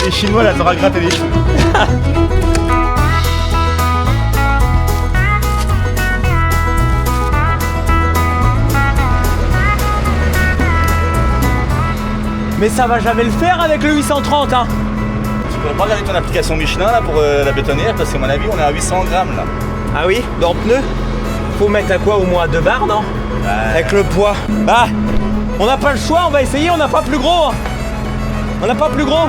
Les Chinois, là, t'auras gratté les cheveux. Mais ça va jamais le faire avec le 830 hein. Tu pourrais pas regarder ton application Michelin là pour la bétonnière parce qu'à mon avis on est à 800 grammes là. Ah oui, dans le pneu. Faut mettre à quoi, au moins 2 barres, non? Avec le poids. Bah, on n'a pas le choix, on va essayer, on n'a pas plus gros hein. On n'a pas plus gros.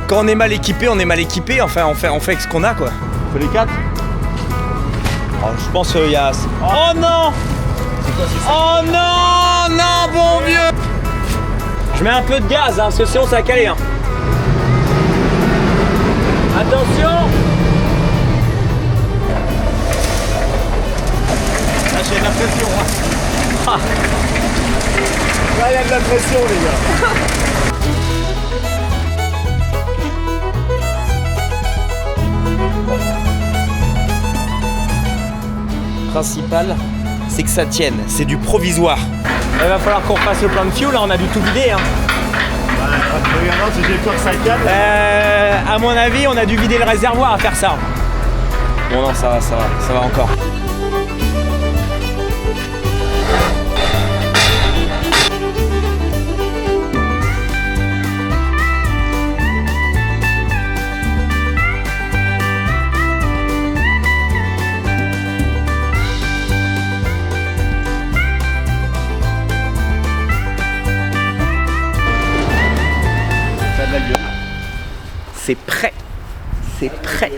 Quand on est mal équipé, on est mal équipé, enfin on fait avec ce qu'on a quoi. Faut les 4. Oh, je pense qu'il y a... Oh non! C'est quoi c'est ça? Oh non! Non, bon vieux! Je mets un peu de gaz, hein, parce que sinon ça va caler. Hein. Attention! Là j'ai de la pression. Hein. Ah. Là il y a de la pression les gars. Principal, c'est que ça tienne, c'est du provisoire. Il va falloir qu'on fasse le plein de fuel, là on a dû tout vider. Hein. Ouais, regarde, si j'ai peur que ça cale. À mon avis, on a dû vider le réservoir à faire ça. Bon non, ça va encore. C'est prêt. C'est prêt.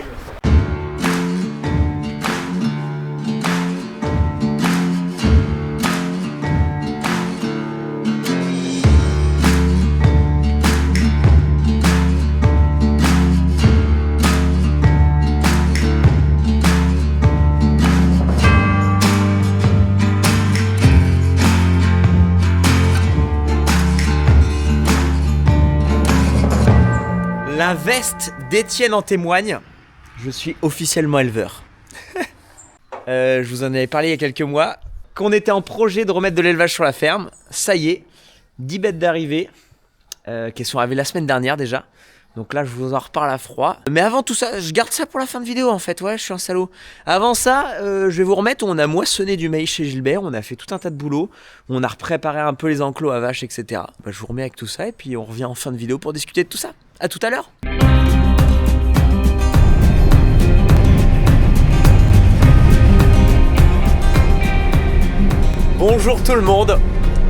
La veste d'Étienne en témoigne. Je suis officiellement éleveur. Je vous en avais parlé il y a quelques mois. Qu'on était en projet de remettre de l'élevage sur la ferme. Ça y est, 10 bêtes d'arrivée. Qui sont arrivées la semaine dernière déjà. Donc là, je vous en reparle à froid. Mais avant tout ça, je garde ça pour la fin de vidéo en fait. Ouais, je suis un salaud. Avant ça, je vais vous remettre. On a moissonné du maïs chez Gilbert. On a fait tout un tas de boulot. On a repréparé un peu les enclos à vaches, etc. Bah, je vous remets avec tout ça. Et puis on revient en fin de vidéo pour discuter de tout ça. À tout à l'heure. Bonjour tout le monde.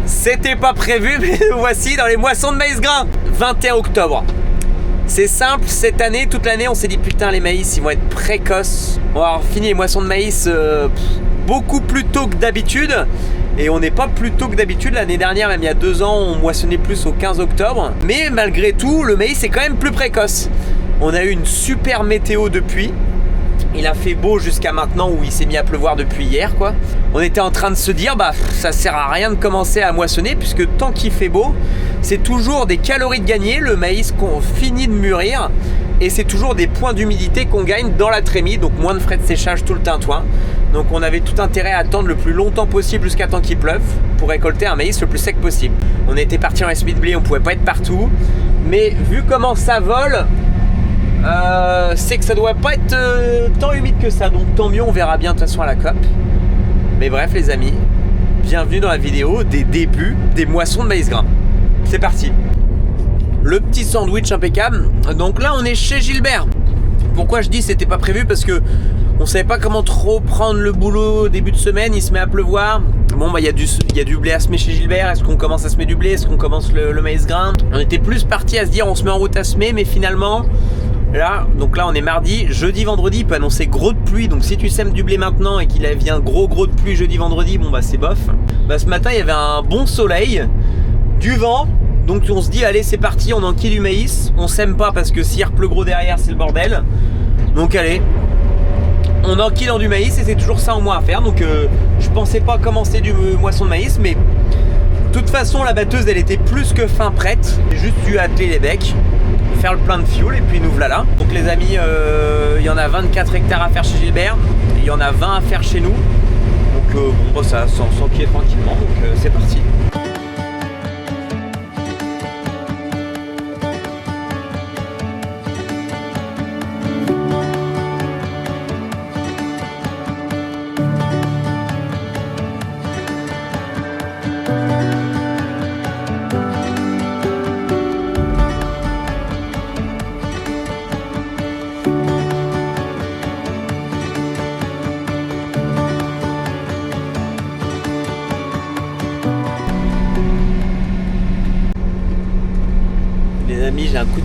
C'était pas prévu, mais nous voici dans les moissons de maïs grain. 21 octobre. C'est simple, cette année, toute l'année, on s'est dit putain, les maïs, ils vont être précoces. On va avoir fini les moissons de maïs beaucoup plus tôt que d'habitude. Et on n'est pas plus tôt que d'habitude. L'année dernière, même il y a 2 ans, on moissonnait plus au 15 octobre. Mais malgré tout, le maïs est quand même plus précoce. On a eu une super météo depuis. Il a fait beau jusqu'à maintenant où il s'est mis à pleuvoir depuis hier quoi. On était en train de se dire bah ça sert à rien de commencer à moissonner puisque tant qu'il fait beau, c'est toujours des calories de gagner, le maïs qu'on finit de mûrir et c'est toujours des points d'humidité qu'on gagne dans la trémie, donc moins de frais de séchage tout le tintouin. Donc on avait tout intérêt à attendre le plus longtemps possible jusqu'à temps qu'il pleuve pour récolter un maïs le plus sec possible. On était parti en semis de blé, on pouvait pas être partout, mais vu comment ça vole, c'est que ça doit pas être tant humide que ça, donc tant mieux, on verra bien de toute façon à la COP. Mais bref les amis, bienvenue dans la vidéo des débuts des moissons de maïs grain. C'est parti. Le petit sandwich impeccable. Donc là on est chez Gilbert. Pourquoi je dis c'était pas prévu? Parce que on savait pas comment trop prendre le boulot au début de semaine, il se met à pleuvoir. Bon bah il y a du blé à semer chez Gilbert, est-ce qu'on commence à semer du blé? Est-ce qu'on commence le maïs grain? On était plus parti à se dire on se met en route à semer, mais finalement là, donc là on est mardi, jeudi, vendredi, il peut annoncer gros de pluie, donc si tu sèmes du blé maintenant et qu'il vient gros de pluie jeudi, vendredi, bon bah c'est bof. Bah ce matin il y avait un bon soleil, du vent, donc on se dit allez c'est parti, on enquille du maïs, on sème pas parce que s'il repleut gros derrière c'est le bordel, donc allez, on enquille dans du maïs et c'est toujours ça en moins à faire, donc je pensais pas commencer du moisson de maïs, mais de toute façon la batteuse elle était plus que fin prête, j'ai juste dû atteler les becs, faire le plein de fuel et puis nous voilà là. Donc les amis, il y en a 24 hectares à faire chez Gilbert, il y en a 20 à faire chez nous. Donc bon bah, ça s'enquille tranquillement, donc c'est parti.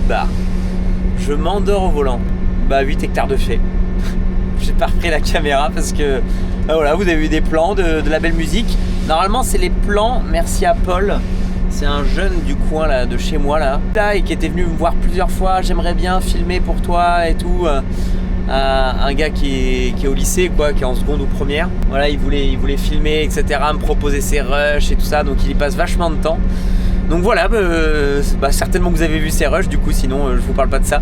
barre. Je m'endors au volant. 8 hectares de fait. J'ai pas repris la caméra parce que voilà, vous avez vu des plans de la belle musique. Normalement c'est les plans, merci à Paul. C'est un jeune du coin là, de chez moi là, et qui était venu me voir plusieurs fois. J'aimerais bien filmer pour toi et tout. Un gars qui est au lycée quoi, qui est en seconde ou première. Voilà, il voulait filmer, etc. Me proposer ses rushs et tout ça, donc il y passe vachement de temps. Donc voilà, certainement que vous avez vu ces rushs, du coup sinon je vous parle pas de ça.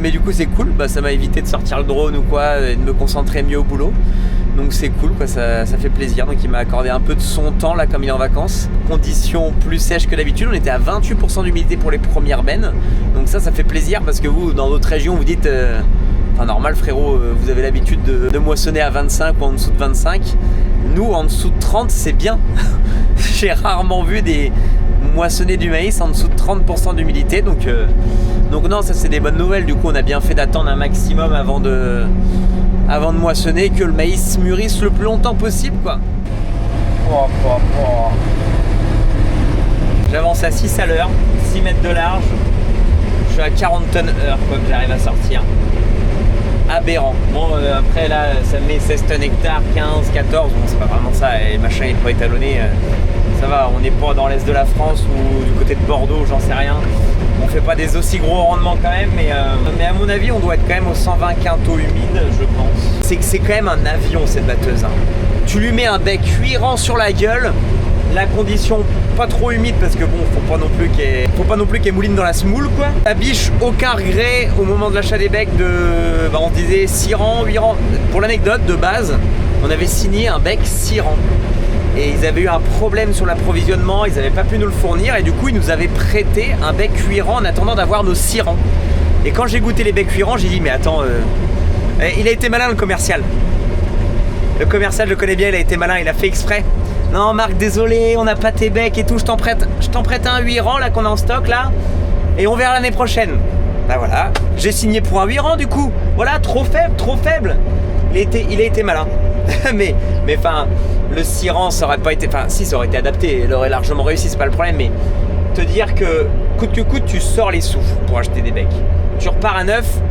Mais du coup c'est cool, ça m'a évité de sortir le drone ou quoi, et de me concentrer mieux au boulot. Donc c'est cool quoi, ça fait plaisir. Donc il m'a accordé un peu de son temps là comme il est en vacances. Conditions plus sèches que d'habitude, on était à 28% d'humidité pour les premières bennes. Donc ça fait plaisir parce que vous dans d'autres régions vous dites normal frérot, vous avez l'habitude de moissonner à 25 ou en dessous de 25. Nous en dessous de 30 c'est bien. J'ai rarement vu des moissonner du maïs en dessous de 30% d'humidité, donc non, ça c'est des bonnes nouvelles. Du coup on a bien fait d'attendre un maximum avant de moissonner, que le maïs mûrisse le plus longtemps possible quoi. J'avance à 6 à l'heure, 6 mètres de large, je suis à 40 tonnes heure quoi, que j'arrive à sortir. Aberrant. Bon après là ça me met 16 tonnes hectare, 15, 14, bon c'est pas vraiment ça, et machin il est pas étalonné, ça va, on n'est pas dans l'est de la France ou du côté de Bordeaux, j'en sais rien. On fait pas des aussi gros rendements quand même, mais à mon avis on doit être quand même aux 120 quintaux humides je pense. C'est quand même un avion cette batteuse hein. Tu lui mets un bec 8 rangs sur la gueule, la condition pas trop humide parce que bon faut pas non plus qu'elle mouline dans la semoule quoi. La biche, aucun regret au moment de l'achat des becs on disait 6 rangs, 8 rangs. Pour l'anecdote de base, on avait signé un bec 6 rangs. Et ils avaient eu un problème sur l'approvisionnement, ils n'avaient pas pu nous le fournir et du coup ils nous avaient prêté un bec 8 rangs en attendant d'avoir nos 6 rangs. Et quand j'ai goûté les becs 8 rangs, j'ai dit mais attends, il a été malin le commercial. Le commercial, je le connais bien, il a été malin, il a fait exprès. Non Marc, désolé, on n'a pas tes becs et tout, je t'en prête un 8 rangs là qu'on a en stock là, et on verra l'année prochaine. Voilà, j'ai signé pour un 8 rangs du coup. Voilà, trop faible. Il a été malin. mais le 6 rangs ça aurait pas été, si ça aurait été adapté, il aurait largement réussi, c'est pas le problème, mais te dire que coûte que coûte tu sors les sous pour acheter des becs. Tu repars à neuf,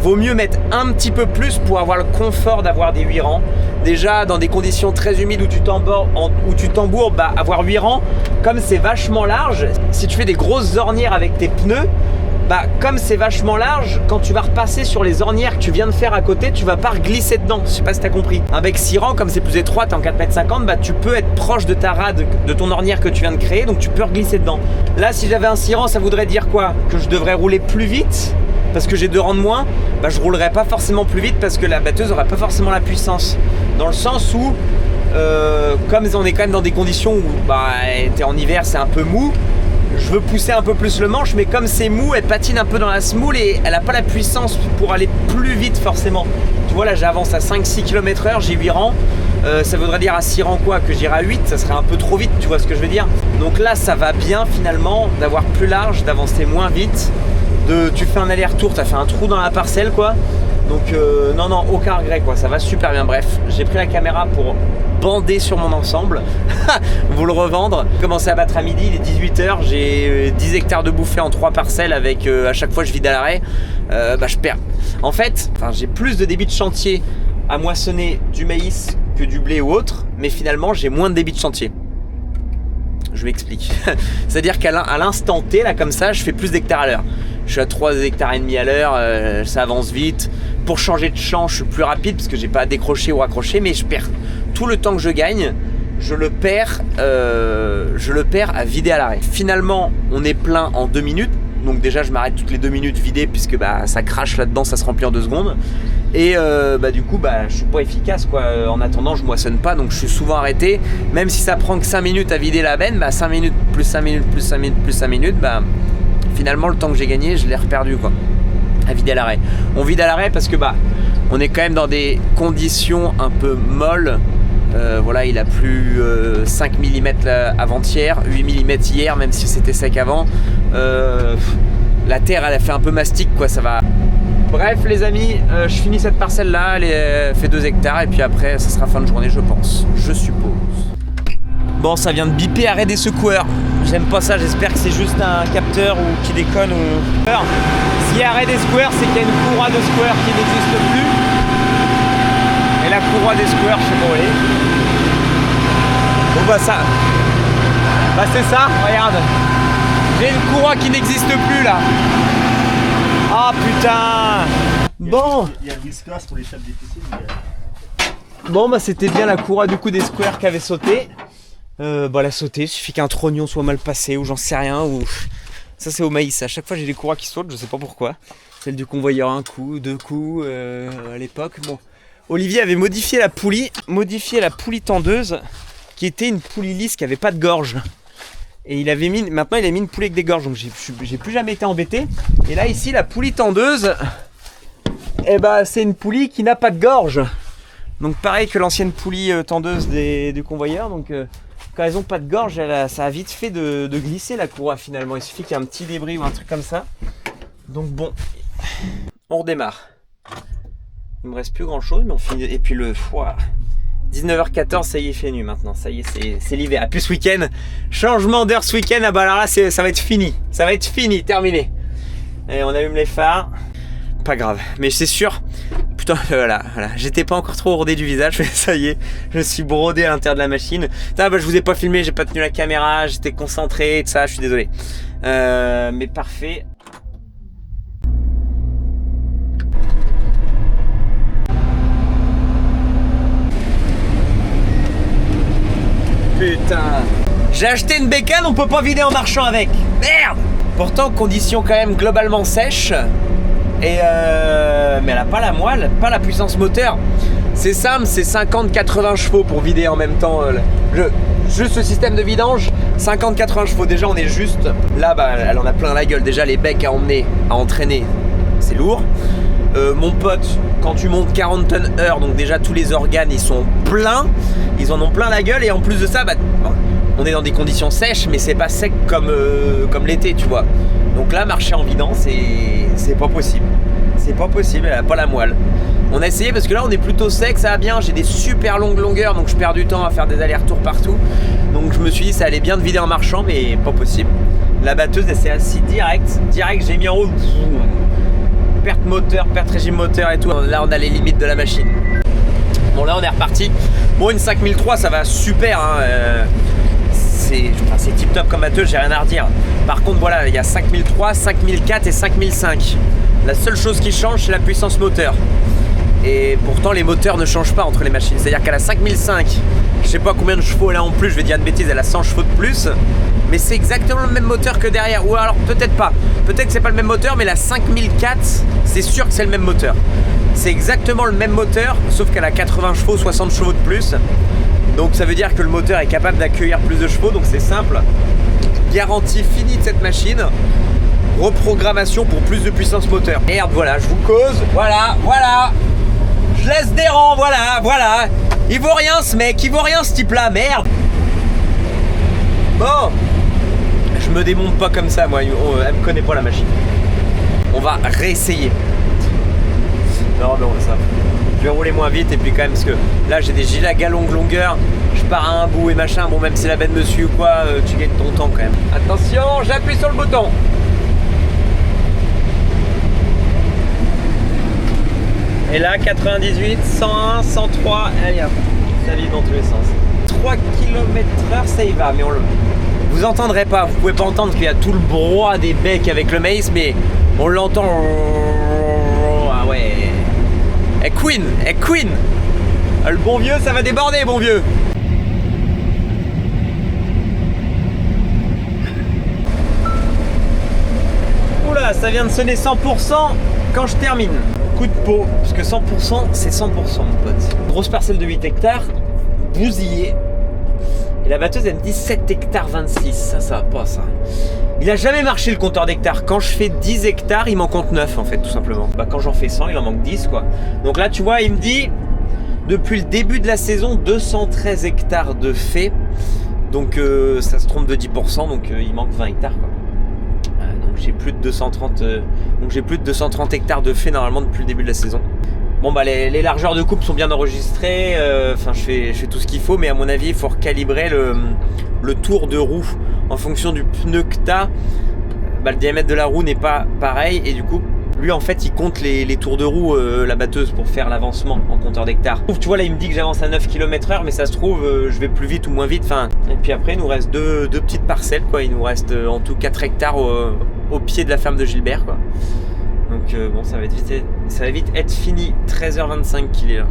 vaut mieux mettre un petit peu plus pour avoir le confort d'avoir des 8 rangs. Déjà dans des conditions très humides où tu t'embourbes, avoir 8 rangs, comme c'est vachement large, si tu fais des grosses ornières avec tes pneus, comme c'est vachement large, quand tu vas repasser sur les ornières que tu viens de faire à côté, tu vas pas glisser dedans. Je sais pas si t'as compris. Un bec 6 rangs, comme c'est plus étroit, t'es en 4,50 m, tu peux être proche de ta rade, de ton ornière que tu viens de créer, donc tu peux glisser dedans. Là, si j'avais un 6 rangs, ça voudrait dire quoi? Que je devrais rouler plus vite parce que j'ai 2 rangs de moins. Je roulerais pas forcément plus vite parce que la batteuse aurait pas forcément la puissance. Dans le sens où, comme on est quand même dans des conditions où t'es en hiver, c'est un peu mou. Je veux pousser un peu plus le manche, mais comme c'est mou, elle patine un peu dans la semoule et elle n'a pas la puissance pour aller plus vite forcément. Tu vois là j'avance à 5-6 km/h, j'ai 8 rangs, ça voudrait dire à 6 rangs quoi, que j'irai à 8, ça serait un peu trop vite, tu vois ce que je veux dire. Donc là ça va bien finalement d'avoir plus large, d'avancer moins vite, tu fais un aller-retour, tu as fait un trou dans la parcelle quoi. Donc non, aucun regret quoi, ça va super bien. Bref, j'ai pris la caméra pour bander sur mon ensemble, vous le revendre. J'ai commencé à battre à midi, il est 18h, j'ai 10 hectares de bouffée en 3 parcelles avec à chaque fois je vide à l'arrêt, je perds. En fait, j'ai plus de débit de chantier à moissonner du maïs que du blé ou autre, mais finalement j'ai moins de débit de chantier. Je m'explique. C'est-à-dire qu'à l'instant T, là comme ça, je fais plus d'hectares à l'heure. Je suis à 3 hectares et demi à l'heure, ça avance vite. Pour changer de champ, je suis plus rapide parce que j'ai pas à décrocher ou raccrocher, mais je perds tout le temps que je gagne, je le perds à vider à l'arrêt. Finalement, on est plein en 2 minutes. Donc déjà, je m'arrête toutes les 2 minutes vider puisque ça crache là-dedans, ça se remplit en 2 secondes. Et du coup, je suis pas efficace quoi. En attendant, je moissonne pas, donc je suis souvent arrêté. Même si ça prend que 5 minutes à vider la benne, 5 minutes plus 5 minutes plus 5 minutes plus 5 minutes, finalement le temps que j'ai gagné, je l'ai reperdu quoi. À vider à l'arrêt. On vide à l'arrêt parce que on est quand même dans des conditions un peu molles. Voilà, il a plu 5 mm avant-hier, 8 mm hier, même si c'était sec avant. La terre elle a fait un peu mastic quoi, ça va. Bref les amis, je finis cette parcelle là, elle fait 2 hectares et puis après ça sera fin de journée je pense, je suppose. Bon, ça vient de biper arrêt des secoueurs. J'aime pas ça, j'espère que c'est juste un capteur ou qui déconne ou... S'il y a arrêt des squares, c'est qu'il y a une courroie de square qui n'existe plus. Et la courroie des squares, je sais pas où elle est. Bon bah ça... Bah c'est ça, regarde. J'ai une courroie qui n'existe plus là. Ah putain. Bon. Il y a le Whiskas pour les chefs difficiles. Bon bah c'était bien la courroie du coup des squares qui avait sauté. Bah elle a sauté, il suffit qu'un trognon soit mal passé ou j'en sais rien. Ou... Ça c'est au maïs, à chaque fois j'ai des courroies qui sautent, je sais pas pourquoi. Celle du convoyeur un coup, deux coups à l'époque. Bon. Olivier avait modifié la poulie tendeuse qui était une poulie lisse qui avait pas de gorge. Et maintenant il a mis une poulie avec des gorges, donc j'ai plus jamais été embêté. Et là ici la poulie tendeuse, eh bah, c'est une poulie qui n'a pas de gorge. Donc pareil que l'ancienne poulie tendeuse du convoyeur. Donc quand elles n'ont pas de gorge, ça a vite fait de glisser la courroie finalement. Il suffit qu'il y ait un petit débris ou un truc comme ça. Donc bon, on redémarre. Il me reste plus grand chose, mais on finit. Et puis le 19h14, ça y est, il fait nuit maintenant. Ça y est, c'est l'hiver. Et puis ce week-end, changement d'heure ce week-end. Ah bah alors là, ça va être fini. Ça va être fini, terminé. Et on allume les phares. Pas grave, mais c'est sûr. Putain, voilà. J'étais pas encore trop rodé du visage, mais ça y est, je suis brodé à l'intérieur de la machine. Putain, bah, je vous ai pas filmé, j'ai pas tenu la caméra, j'étais concentré, tout ça, je suis désolé. Mais parfait. Putain. J'ai acheté une bécane, on peut pas vider en marchant avec. Merde. Pourtant, conditions quand même globalement sèches. Et mais elle a pas la moelle, pas la puissance moteur. C'est simple, c'est 50-80 chevaux pour vider en même temps. Juste ce système de vidange, 50-80 chevaux. Déjà, on est juste là, bah, elle en a plein la gueule. Déjà, les becs à emmener, à entraîner, c'est lourd. Mon pote, quand tu montes 40 tonnes heure, donc déjà tous les organes ils sont pleins, ils en ont plein la gueule. Et en plus de ça, bah, on est dans des conditions sèches, mais c'est pas sec comme l'été, tu vois. Donc là, marcher en vidant, c'est pas possible. C'est pas possible, elle a pas la moelle. On a essayé parce que là, on est plutôt sec, ça va bien. J'ai des super longues longueurs, donc je perds du temps à faire des allers-retours partout. Donc je me suis dit, ça allait bien de vider en marchant, mais pas possible. La batteuse, elle s'est assise direct, j'ai mis en haut. Perte moteur, perte régime moteur et tout. Là, on a les limites de la machine. Bon, là, on est reparti. Bon, une 5003, ça va super, hein. C'est tip top comme batteuse, j'ai rien à redire. Par contre, voilà, il y a 5003, 5004 et 5005. La seule chose qui change, c'est la puissance moteur. Et pourtant, les moteurs ne changent pas entre les machines. C'est-à-dire qu'à la 5005, je sais pas combien de chevaux elle a en plus, je vais dire une bêtise, elle a 100 chevaux de plus. Mais c'est exactement le même moteur que derrière. Ou alors peut-être pas. Peut-être que c'est pas le même moteur, mais la 5004, c'est sûr que c'est le même moteur. C'est exactement le même moteur, sauf qu'elle a 80 chevaux, 60 chevaux de plus. Donc ça veut dire que le moteur est capable d'accueillir plus de chevaux, donc c'est simple. Garantie finie de cette machine. Reprogrammation pour plus de puissance moteur. Merde, voilà, je vous cause. Voilà. Je laisse des rangs, voilà. Il vaut rien ce mec, il vaut rien ce type là, merde. Bon. Je me démonte pas comme ça, moi. Elle me connaît pas la machine. On va réessayer. Non, ça. Je vais rouler moins vite et puis quand même parce que là j'ai des gilets à longue longueur, je pars à un bout et machin, bon même si la benne me suit ou quoi, tu gagnes ton temps quand même. Attention, j'appuie sur le bouton. Et là 98, 101, 103, allez hop, ça vit dans tous les sens. 3 km/h ça y va, mais vous entendrez pas, vous pouvez pas entendre qu'il y a tout le brouhaha des becs avec le maïs, mais on l'entend. Ah ouais. Et Queen. Le bon vieux, ça va déborder, bon vieux. Oula, ça vient de sonner 100% quand je termine. Coup de peau, parce que 100%, c'est 100% mon pote. Grosse parcelle de 8 hectares, bousillée. Et la batteuse, elle me dit 7 hectares 26. Ça va pas, ça. Il a jamais marché le compteur d'hectares. Quand je fais 10 hectares, il m'en compte 9 en fait, tout simplement. Bah, quand j'en fais 100, il en manque 10 quoi. Donc là, tu vois, il me dit, depuis le début de la saison, 213 hectares de fait. Donc ça se trompe de 10%, donc il manque 20 hectares quoi. Donc j'ai plus de 230 hectares de fait normalement depuis le début de la saison. Bon bah les largeurs de coupe sont bien enregistrées, enfin je fais tout ce qu'il faut, mais à mon avis il faut recalibrer le tour de roue en fonction du pneu que tu as, le diamètre de la roue n'est pas pareil. Et du coup, lui en fait il compte les tours de roue, la batteuse, pour faire l'avancement en compteur d'hectares. Tu vois là il me dit que j'avance à 9 km/h, mais ça se trouve je vais plus vite ou moins vite. Enfin, et puis après il nous reste deux petites parcelles quoi. Il nous reste en tout 4 hectares au pied de la ferme de Gilbert quoi. Donc bon, ça va vite être fini. 13h25 qu'il est là.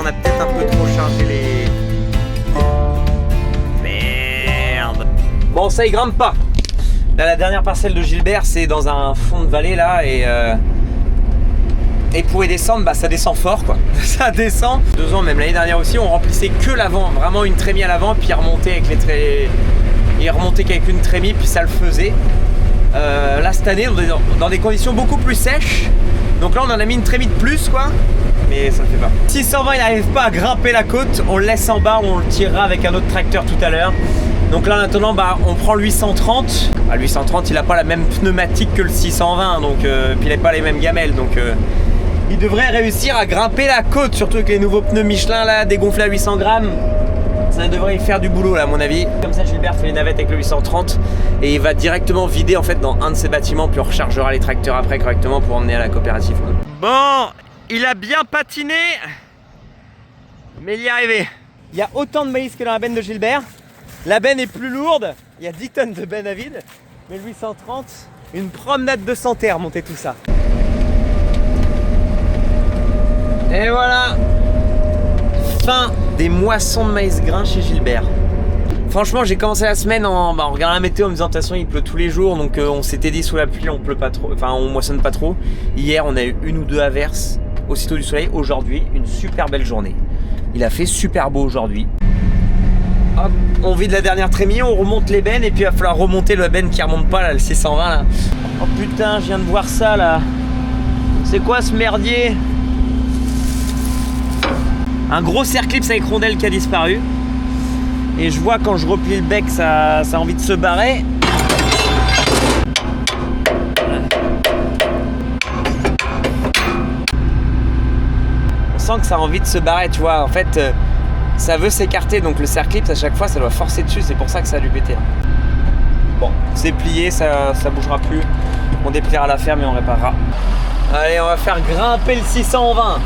On a peut-être un peu trop chargé les... Merde. Bon, ça y grimpe pas. Là, la dernière parcelle de Gilbert, c'est dans un fond de vallée là et pour y descendre, ça descend fort quoi. Ça descend. 2 ans, même l'année dernière aussi, on remplissait que l'avant, vraiment une trémie à l'avant, puis il remontait avec il remontait qu'avec une trémie, puis ça le faisait. Là cette année, on est dans des conditions beaucoup plus sèches. Donc là, on en a mis une trémie de plus quoi. Mais ça le fait pas. 620 il n'arrive pas à grimper la côte, on le laisse en bas, on le tirera avec un autre tracteur tout à l'heure. Donc là en attendant on prend le 830. Le 830 il n'a pas la même pneumatique que le 620, donc puis il n'a pas les mêmes gamelles, donc il devrait réussir à grimper la côte, surtout avec les nouveaux pneus Michelin là, dégonflés à 800 grammes. Ça devrait y faire du boulot là à mon avis. Comme ça Gilbert fait les navettes avec le 830 et il va directement vider en fait dans un de ses bâtiments, puis on rechargera les tracteurs après correctement pour emmener à la coopérative quoi. Bon, il a bien patiné, mais il y est arrivé. Il y a autant de maïs que dans la benne de Gilbert. La benne est plus lourde, il y a 10 tonnes de benne à vide, mais le 830, une promenade de santé à remonter tout ça. Et voilà, fin des moissons de maïs grain chez Gilbert. Franchement, j'ai commencé la semaine en regardant la météo en me disant de toute façon il pleut tous les jours, donc on s'était dit sous la pluie on pleut pas trop, enfin on moissonne pas trop. Hier on a eu 1 ou 2 averses, aussitôt du soleil. Aujourd'hui une super belle journée. Il a fait super beau aujourd'hui. Hop, on vide la dernière trémie, on remonte les bennes et puis il va falloir remonter le benne qui remonte pas là, le 620 là. Oh putain, je viens de voir ça là. C'est quoi ce merdier? Un gros circlipse avec rondelle qui a disparu. Et je vois quand je replie le bec, ça a envie de se barrer. On sent que ça a envie de se barrer, tu vois. En fait, ça veut s'écarter, donc le circlipse à chaque fois, ça doit forcer dessus. C'est pour ça que ça a dû péter. Bon, c'est plié, ça bougera plus. On dépliera la ferme et on réparera. Allez, on va faire grimper le 620.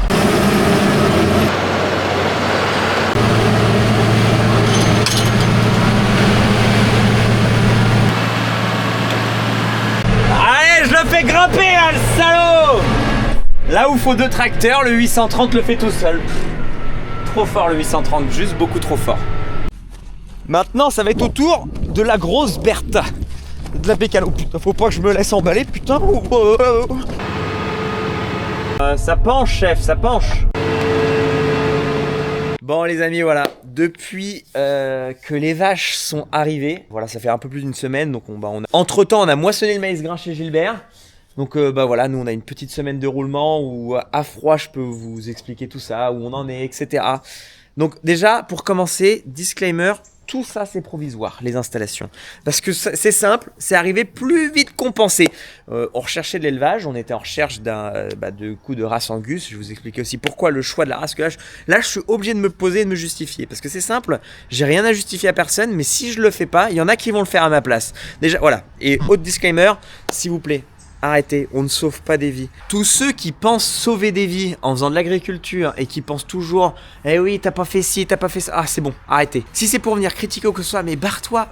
Fais grimper là le salaud. Là où il faut 2 tracteurs, le 830 le fait tout seul. Trop fort le 830, juste beaucoup trop fort. Maintenant ça va être au tour de la grosse Bertha. De la bécane. Oh putain, faut pas que je me laisse emballer, putain. Ça penche chef, ça penche. Bon les amis, voilà, depuis que les vaches sont arrivées, voilà, ça fait un peu plus d'une semaine, donc entre-temps on a moissonné le maïs grain chez Gilbert. Donc voilà, nous on a une petite semaine de roulement où à froid je peux vous expliquer tout ça, où on en est, etc. Donc déjà, pour commencer, disclaimer, tout ça c'est provisoire, les installations. Parce que c'est simple, c'est arrivé plus vite qu'on pensait. On recherchait de l'élevage, on était en recherche de coups de race Angus. Je vais vous expliquer aussi pourquoi le choix de la race que là je suis obligé de me poser et de me justifier. Parce que c'est simple, j'ai rien à justifier à personne, mais si je le fais pas, il y en a qui vont le faire à ma place. Déjà, voilà. Et autre disclaimer, s'il vous plaît, arrêtez, on ne sauve pas des vies. Tous ceux qui pensent sauver des vies en faisant de l'agriculture et qui pensent toujours « Eh oui, t'as pas fait ci, t'as pas fait ça », ah c'est bon, arrêtez. Si c'est pour venir critiquer ou que ce soit, mais barre-toi.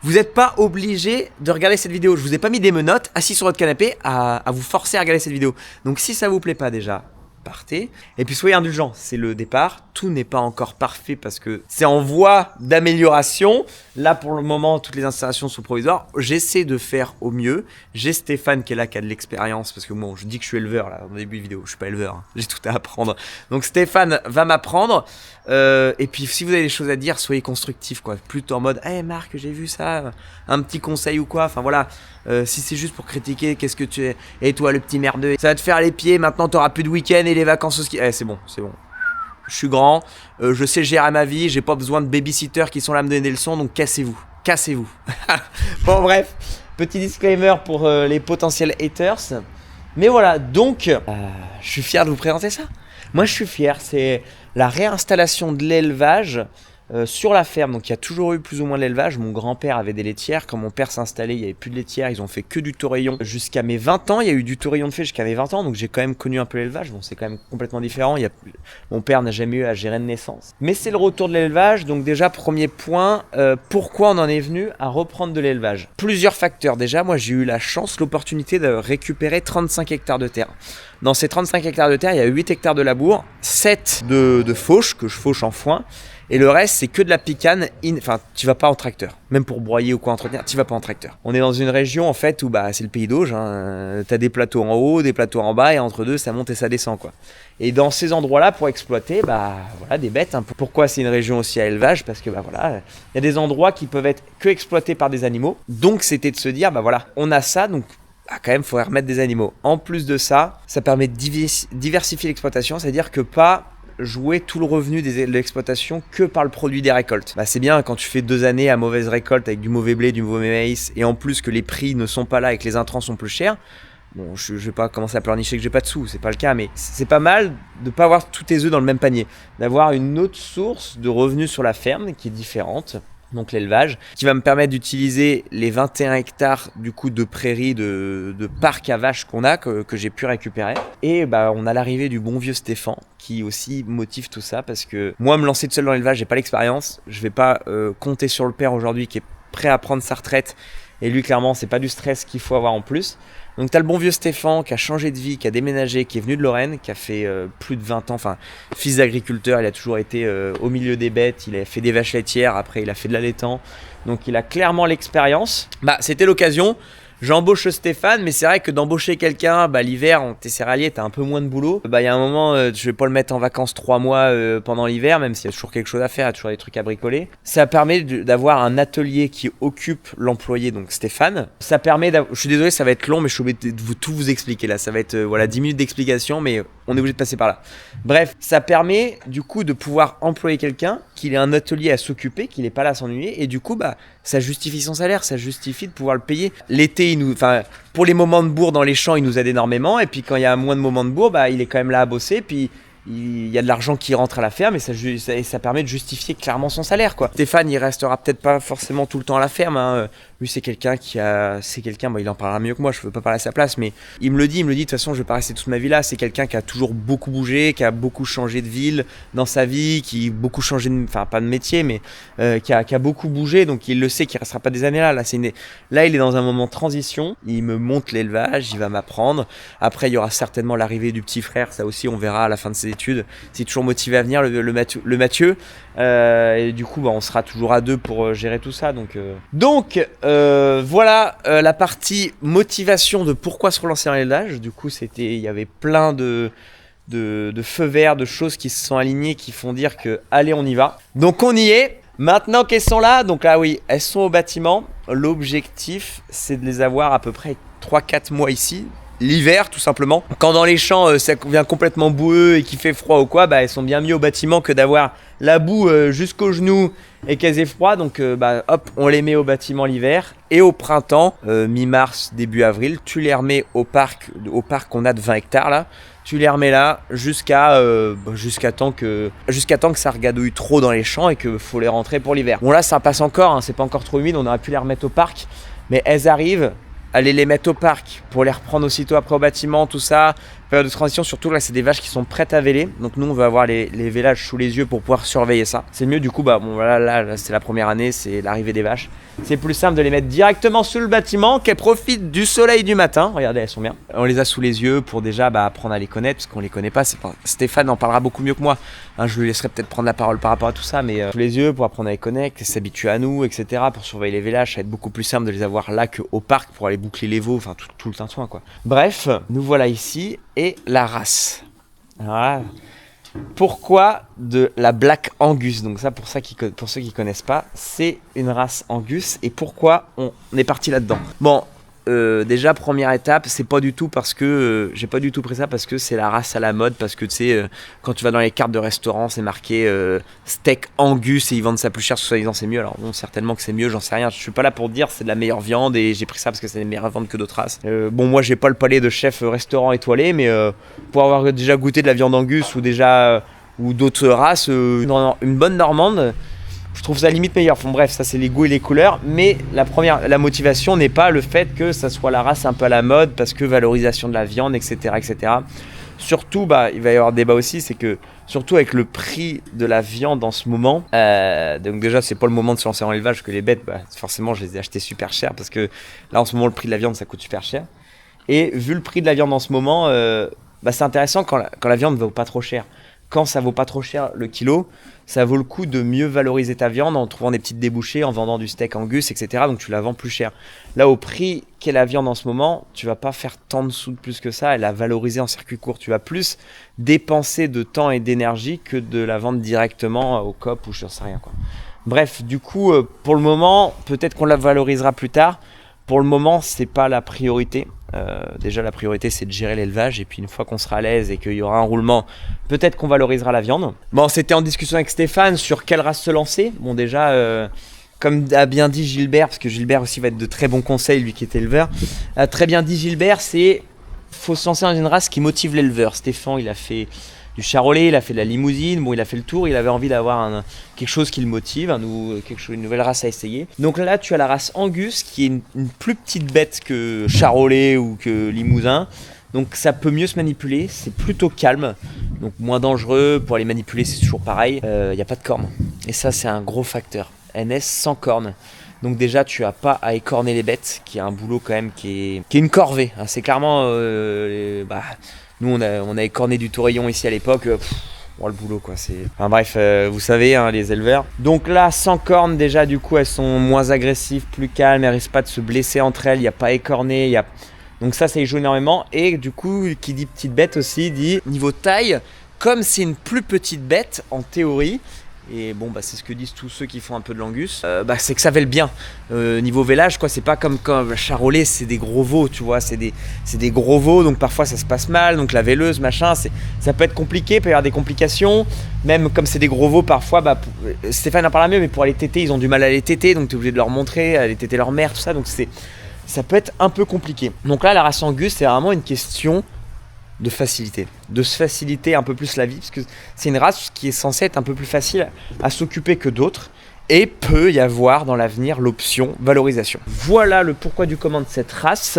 Vous n'êtes pas obligé de regarder cette vidéo. Je vous ai pas mis des menottes assis sur votre canapé à vous forcer à regarder cette vidéo. Donc si ça vous plaît pas déjà, partez. Et puis soyez indulgents, c'est le départ. Tout n'est pas encore parfait parce que c'est en voie d'amélioration. Là, pour le moment, toutes les installations sont provisoires. J'essaie de faire au mieux. J'ai Stéphane qui est là, qui a de l'expérience. Parce que bon, je dis que je suis éleveur là, au début de vidéo. Je suis pas éleveur, hein. J'ai tout à apprendre. Donc Stéphane va m'apprendre. Et puis si vous avez des choses à dire, soyez constructifs, quoi. Plutôt en mode, hey Marc, j'ai vu ça, un petit conseil ou quoi. Enfin voilà. Si c'est juste pour critiquer, qu'est-ce que tu es? Et toi, le petit merdeux, ça va te faire les pieds. Maintenant, t'auras plus de week-end et les vacances au ski. C'est bon, c'est bon. Je suis grand, je sais gérer ma vie, j'ai pas besoin de babysitters qui sont là à me donner des leçons, donc cassez-vous. Cassez-vous. Bon, bref, petit disclaimer pour les potentiels haters. Mais voilà, donc, je suis fier de vous présenter ça. Moi, je suis fier, c'est la réinstallation de l'élevage sur la ferme. Donc il y a toujours eu plus ou moins de l'élevage. Mon grand-père avait des laitières. Quand mon père s'est installé, il n'y avait plus de laitières. Ils ont fait que du taurillon jusqu'à mes 20 ans. Il y a eu du taurillon de fait jusqu'à mes 20 ans. Donc j'ai quand même connu un peu l'élevage. Bon, c'est quand même complètement différent. Mon père n'a jamais eu à gérer de naissance. Mais c'est le retour de l'élevage. Donc déjà, premier point, pourquoi on en est venu à reprendre de l'élevage? Plusieurs facteurs. Déjà, moi j'ai eu la chance, l'opportunité de récupérer 35 hectares de terre. Dans ces 35 hectares de terre, il y a 8 hectares de labour, 7 de fauche, que je fauche en foin. Et le reste, c'est que de la picane. Enfin, tu vas pas en tracteur. Même pour broyer ou quoi entretenir, tu vas pas en tracteur. On est dans une région, en fait, où c'est le pays d'Auge. Hein. T'as des plateaux en haut, des plateaux en bas, et entre deux, ça monte et ça descend, quoi. Et dans ces endroits-là, pour exploiter, voilà, des bêtes. Hein. Pourquoi c'est une région aussi à élevage? Parce que, voilà, il y a des endroits qui peuvent être que exploités par des animaux. Donc, c'était de se dire, voilà, on a ça, donc quand même, il faudrait remettre des animaux. En plus de ça, ça permet de diversifier l'exploitation, c'est-à-dire que pas jouer tout le revenu de l'exploitation que par le produit des récoltes. C'est bien quand tu fais 2 années à mauvaise récolte avec du mauvais blé, du mauvais maïs, et en plus que les prix ne sont pas là et que les intrants sont plus chers. Bon, je vais pas commencer à pleurnicher que j'ai pas de sous, c'est pas le cas, mais c'est pas mal de pas avoir tous tes œufs dans le même panier, d'avoir une autre source de revenus sur la ferme qui est différente. Donc l'élevage, qui va me permettre d'utiliser les 21 hectares du coup de prairies, de parcs à vaches qu'on a, que j'ai pu récupérer. Et on a l'arrivée du bon vieux Stéphane, qui aussi motive tout ça, parce que moi me lancer tout seul dans l'élevage, j'ai pas l'expérience, je vais pas compter sur le père aujourd'hui qui est prêt à prendre sa retraite, et lui clairement c'est pas du stress qu'il faut avoir en plus. Donc t'as le bon vieux Stéphane qui a changé de vie, qui a déménagé, qui est venu de Lorraine, qui a fait plus de 20 ans, enfin fils d'agriculteur, il a toujours été au milieu des bêtes, il a fait des vaches laitières, après il a fait de l'allaitant, donc il a clairement l'expérience. C'était l'occasion. J'embauche Stéphane, mais c'est vrai que d'embaucher quelqu'un, l'hiver, t'es céréalier, t'as un peu moins de boulot. Il y a un moment, je vais pas le mettre en vacances 3 mois pendant l'hiver, même s'il y a toujours quelque chose à faire, il y a toujours des trucs à bricoler. Ça permet d'avoir un atelier qui occupe l'employé, donc Stéphane. Ça permet je suis désolé, ça va être long, mais je suis obligé de tout vous expliquer là. Ça va être 10 minutes d'explication, mais on est obligé de passer par là. Bref, ça permet du coup de pouvoir employer quelqu'un, qu'il ait un atelier à s'occuper, qu'il n'est pas là à s'ennuyer, et du coup, ça justifie son salaire, ça justifie de pouvoir le payer. L'été, pour les moments de bourre dans les champs, il nous aide énormément, et puis quand il y a moins de moments de bourre, il est quand même là à bosser, puis il y a de l'argent qui rentre à la ferme, et ça permet de justifier clairement son salaire, quoi. Stéphane, il restera peut-être pas forcément tout le temps à la ferme, hein. Lui, c'est quelqu'un il en parlera mieux que moi, je veux pas parler à sa place, mais il me le dit, de toute façon, je vais pas rester toute ma vie là. C'est quelqu'un qui a toujours beaucoup bougé, qui a beaucoup changé de ville dans sa vie, qui a beaucoup changé pas de métier, mais qui a beaucoup bougé, donc il le sait qu'il restera pas des années là. Là, il est dans un moment de transition, il me montre l'élevage, il va m'apprendre. Après, il y aura certainement l'arrivée du petit frère, ça aussi, on verra à la fin de ses études. C'est toujours motivé à venir, le Mathieu. Et du coup, on sera toujours à 2 pour gérer tout ça. Donc voilà la partie motivation de pourquoi se relancer dans l'élevage. Du coup, il y avait plein de feux verts, de choses qui se sont alignées, qui font dire que allez, on y va. Donc on y est. Maintenant qu'elles sont là, donc là oui, elles sont au bâtiment. L'objectif, c'est de les avoir à peu près 3-4 mois ici. L'hiver, tout simplement. Quand dans les champs, ça devient complètement boueux et qu'il fait froid ou quoi, elles sont bien mieux au bâtiment que d'avoir la boue jusqu'aux genoux et qu'elles aient froid. Donc, hop, on les met au bâtiment l'hiver. Et au printemps, mi-mars, début avril, tu les remets au parc qu'on a de 20 hectares là. Tu les remets là jusqu'à temps que ça regadouille trop dans les champs et qu'il faut les rentrer pour l'hiver. Bon là, ça passe encore, hein, c'est pas encore trop humide, on aurait pu les remettre au parc. Mais elles arrivent. Aller les mettre au parc pour les reprendre aussitôt après au bâtiment, tout ça, Période de transition, surtout là, c'est des vaches qui sont prêtes à véler. Donc nous, on veut avoir les vélages sous les yeux pour pouvoir surveiller ça. C'est mieux du coup, bah bon voilà, là c'est la première année, c'est l'arrivée des vaches. C'est plus simple de les mettre directement sous le bâtiment, qu'elles profitent du soleil du matin. Regardez, elles sont bien. On les a sous les yeux pour déjà apprendre à les connaître, parce qu'on les connaît pas. Stéphane en parlera beaucoup mieux que moi. Hein, je lui laisserai peut-être prendre la parole par rapport à tout ça, mais sous les yeux pour apprendre à les connaître, qu'elles s'habituent à nous, etc. Pour surveiller les vélages, ça va être beaucoup plus simple de les avoir là qu'au parc pour aller boucler les veaux, enfin tout le tintouin quoi. Bref, nous voilà ici et la race. Voilà. Pourquoi de la Black Angus? Donc ça, pour ceux qui connaissent pas, c'est une race Angus. Et pourquoi on est parti là-dedans? Bon, déjà première étape, c'est pas du tout parce que j'ai pas du tout pris ça parce que c'est la race à la mode, parce que tu sais quand tu vas dans les cartes de restaurant, c'est marqué steak Angus et ils vendent ça plus cher, soi-disant c'est mieux. Alors bon, certainement que c'est mieux, j'en sais rien. Je suis pas là pour dire c'est de la meilleure viande et j'ai pris ça parce que c'est de la meilleure viande que d'autres races. Bon, moi j'ai pas le palais de chef restaurant étoilé, mais pour avoir déjà goûté de la viande Angus ou d'autres races, une bonne normande, je trouve ça limite meilleur. Enfin, bref, ça c'est les goûts et les couleurs, mais la motivation n'est pas le fait que ça soit la race un peu à la mode, parce que valorisation de la viande, etc. etc. Surtout, il va y avoir débat aussi, c'est que surtout avec le prix de la viande en ce moment, donc déjà c'est pas le moment de se lancer en élevage, que les bêtes, forcément je les ai achetées super cher, parce que là en ce moment le prix de la viande ça coûte super cher. Et vu le prix de la viande en ce moment, c'est intéressant quand la viande vaut pas trop cher. Quand ça vaut pas trop cher le kilo, ça vaut le coup de mieux valoriser ta viande en trouvant des petites débouchées, en vendant du steak Angus, etc. Donc tu la vends plus cher. Là, au prix qu'est la viande en ce moment, tu vas pas faire tant de sous de plus que ça et la valoriser en circuit court. Tu vas plus dépenser de temps et d'énergie que de la vendre directement au COP ou je sais rien quoi. Bref, du coup, pour le moment, peut-être qu'on la valorisera plus tard. Pour le moment, c'est pas la priorité. Déjà, la priorité, c'est de gérer l'élevage. Et puis, une fois qu'on sera à l'aise et qu'il y aura un roulement, peut-être qu'on valorisera la viande. Bon, c'était en discussion avec Stéphane sur quelle race se lancer. Bon, déjà, comme a bien dit Gilbert, parce que Gilbert aussi va être de très bons conseils, lui qui est éleveur, a très bien dit Gilbert, faut se lancer dans une race qui motive l'éleveur. Stéphane, il a fait du charolais, il a fait de la limousine, bon il a fait le tour, il avait envie d'avoir quelque chose qui le motive, une nouvelle race à essayer. Donc là tu as la race Angus qui est une plus petite bête que charolais ou que limousin, donc ça peut mieux se manipuler, c'est plutôt calme, donc moins dangereux, pour les manipuler c'est toujours pareil, il n'y a pas de cornes, et ça c'est un gros facteur, NS sans cornes. Donc déjà tu n'as pas à écorner les bêtes, qui est un boulot quand même qui est une corvée, hein. C'est clairement nous on a écorné du tourillon ici à l'époque, le boulot quoi, c'est... Enfin bref, vous savez hein, les éleveurs. Donc là sans cornes déjà du coup elles sont moins agressives, plus calmes, elles risquent pas de se blesser entre elles, il n'y a pas à écorner, donc ça y joue énormément. Et du coup qui dit petite bête aussi dit niveau taille, comme c'est une plus petite bête en théorie, et bon c'est ce que disent tous ceux qui font un peu de l'angus, c'est que ça vèle bien niveau vélage quoi. C'est pas comme quand charolais c'est des gros veaux, tu vois, c'est des gros veaux, donc parfois ça se passe mal, donc la véleuse machin, ça peut être compliqué, peut y avoir des complications, même comme c'est des gros veaux parfois, Stéphane en parle mieux, mais pour aller téter ils ont du mal à les téter, donc t'es obligé de leur montrer, à aller téter leur mère, tout ça, donc ça peut être un peu compliqué. Donc là la race Angus c'est vraiment une question de facilité, de se faciliter un peu plus la vie, parce que c'est une race qui est censée être un peu plus facile à s'occuper que d'autres, et peut y avoir dans l'avenir l'option valorisation. Voilà le pourquoi du comment de cette race,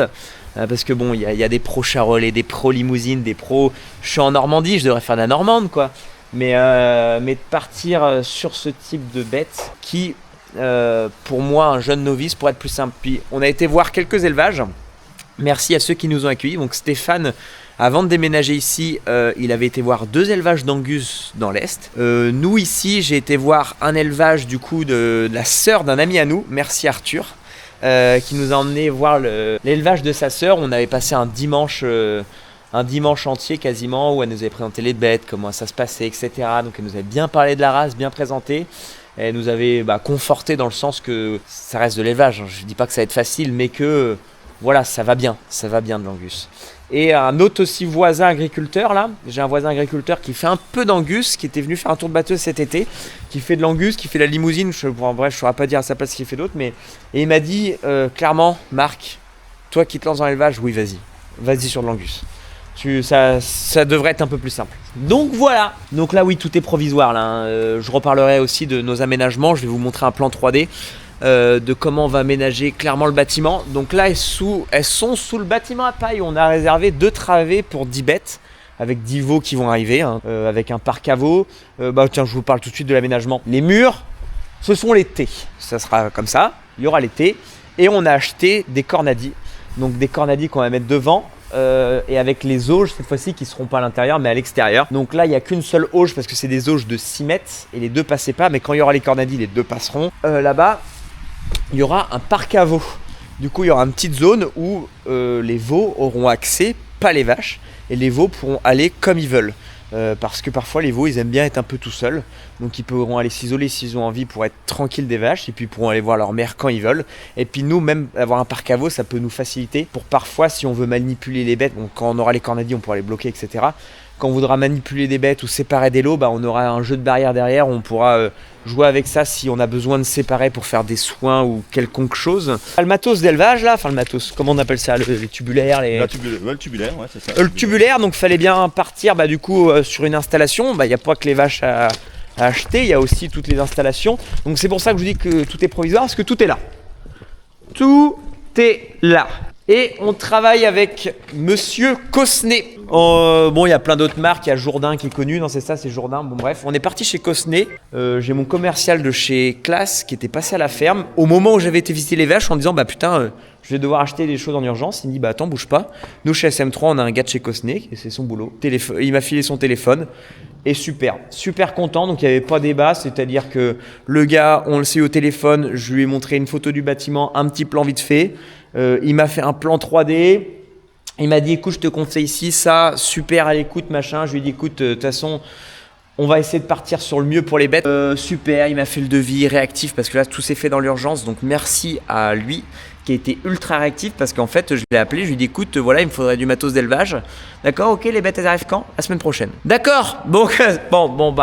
parce que bon, il y a des pros charolais, des pros limousines, des pros, je suis en Normandie, je devrais faire de la normande quoi, mais de partir sur ce type de bête qui, pour moi, un jeune novice, pour être plus simple. Puis on a été voir quelques élevages, merci à ceux qui nous ont accueillis. Donc Stéphane, avant de déménager ici, il avait été voir 2 élevages d'Angus dans l'Est. Nous ici, j'ai été voir un élevage du coup de la sœur d'un ami à nous, merci Arthur, qui nous a emmené voir l'élevage de sa sœur. On avait passé un dimanche entier quasiment, où elle nous avait présenté les bêtes, comment ça se passait, etc. Donc elle nous avait bien parlé de la race, bien présenté. Elle nous avait conforté dans le sens que ça reste de l'élevage. Je dis pas que ça va être facile, mais que voilà, ça va bien de l'Angus. Et un autre aussi voisin agriculteur là, j'ai un voisin agriculteur qui fait un peu d'Angus, qui était venu faire un tour de batteuse cet été, qui fait de l'Angus, qui fait de la limousine, bref je saurais pas dire à sa place ce qu'il fait d'autre, et il m'a dit clairement, Marc, toi qui te lances dans l'élevage, oui vas-y sur de l'Angus. Ça devrait être un peu plus simple. Donc voilà. Donc là oui, tout est provisoire là, hein. Je reparlerai aussi de nos aménagements, je vais vous montrer un plan 3D. de comment on va aménager clairement le bâtiment. Donc là, elles sont sous le bâtiment à paille. On a réservé 2 travées pour 10 bêtes, avec 10 veaux qui vont arriver, hein, avec un parc à veaux. Tiens, je vous parle tout de suite de l'aménagement. Les murs, ce sont les T. Ça sera comme ça, il y aura les T. Et on a acheté des cornadis. Donc des cornadis qu'on va mettre devant. Et avec les auges cette fois-ci qui ne seront pas à l'intérieur mais à l'extérieur. Donc là il n'y a qu'une seule auge parce que c'est des auges de 6 mètres et les 2 passaient pas, mais quand il y aura les cornadis les 2 passeront. Là-bas il y aura un parc à veaux. Du coup il y aura une petite zone où les veaux auront accès, pas les vaches, et les veaux pourront aller comme ils veulent. Parce que parfois les veaux ils aiment bien être un peu tout seuls, donc ils pourront aller s'isoler s'ils ont envie pour être tranquilles des vaches, et puis ils pourront aller voir leur mère quand ils veulent. Et puis nous, même avoir un parc à veaux, ça peut nous faciliter pour parfois si on veut manipuler les bêtes. Donc quand on aura les cornadis on pourra les bloquer, etc. Quand on voudra manipuler des bêtes ou séparer des lots, on aura un jeu de barrière derrière où on pourra jouer avec ça si on a besoin de séparer pour faire des soins ou quelconque chose. Le matos d'élevage là, enfin le matos, comment on appelle ça, les tubulaires, le tubulaire, ouais, c'est ça. Le tubulaire, donc fallait bien partir du coup sur une installation. Il n'y a pas que les vaches à acheter, il y a aussi toutes les installations. Donc c'est pour ça que je vous dis que tout est provisoire, parce que tout est là. Tout est là. Et on travaille avec Monsieur Cosnet. Bon, il y a plein d'autres marques, il y a Jourdain qui est connu, non c'est ça, c'est Jourdain, bon bref. On est parti chez Cosnet, j'ai mon commercial de chez Classe qui était passé à la ferme au moment où j'avais été visiter les vaches en disant putain, je vais devoir acheter des choses en urgence. Il me dit attends, bouge pas. Nous chez SM3 on a un gars de chez Cosnet, et c'est son boulot. Il m'a filé son téléphone. Et super content, donc il n'y avait pas débat, c'est-à-dire que le gars, on le sait au téléphone, je lui ai montré une photo du bâtiment, un petit plan vite fait, il m'a fait un plan 3D, il m'a dit écoute je te conseille ici, ça, super à l'écoute machin, je lui ai dit écoute de toute façon on va essayer de partir sur le mieux pour les bêtes, super, il m'a fait le devis réactif parce que là tout s'est fait dans l'urgence, donc merci à lui qui a été ultra réactif parce qu'en fait je l'ai appelé, je lui ai dit écoute voilà il me faudrait du matos d'élevage. D'accord, ok, les bêtes elles arrivent quand? La semaine prochaine. D'accord, bon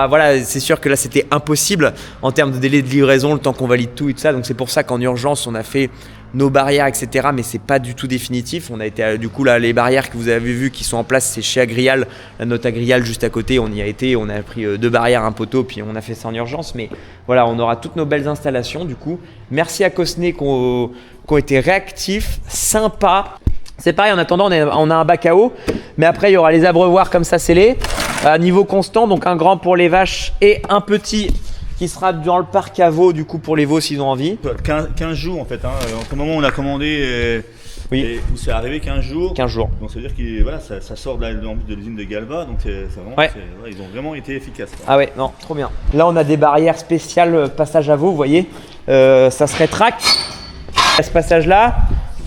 voilà, c'est sûr que là c'était impossible en termes de délai de livraison, le temps qu'on valide tout et tout ça, donc c'est pour ça qu'en urgence on a fait nos barrières etc, mais c'est pas du tout définitif. On a été du coup là, les barrières que vous avez vues qui sont en place c'est chez Agrial, la note Agrial juste à côté, on y a été, on a pris 2 barrières, un poteau, puis on a fait ça en urgence, mais voilà, on aura toutes nos belles installations du coup. Merci à Cosnet qui ont été réactifs, sympas. C'est pareil, en attendant on a un bac à eau, mais après il y aura les abreuvoirs comme ça scellés, à niveau constant, donc un grand pour les vaches et un petit qui sera dans le parc à veaux du coup pour les veaux s'ils ont envie. 15 jours en fait, entre le moment où on a commandé et où c'est arrivé 15 jours. 15 jours. Donc ça veut dire que voilà, ça sort de l'usine de Galva, donc c'est vraiment, ouais. Ils ont vraiment été efficaces. Quoi. Ah ouais, non, trop bien. Là on a des barrières spéciales passage à veaux, vous voyez, ça se rétracte à ce passage là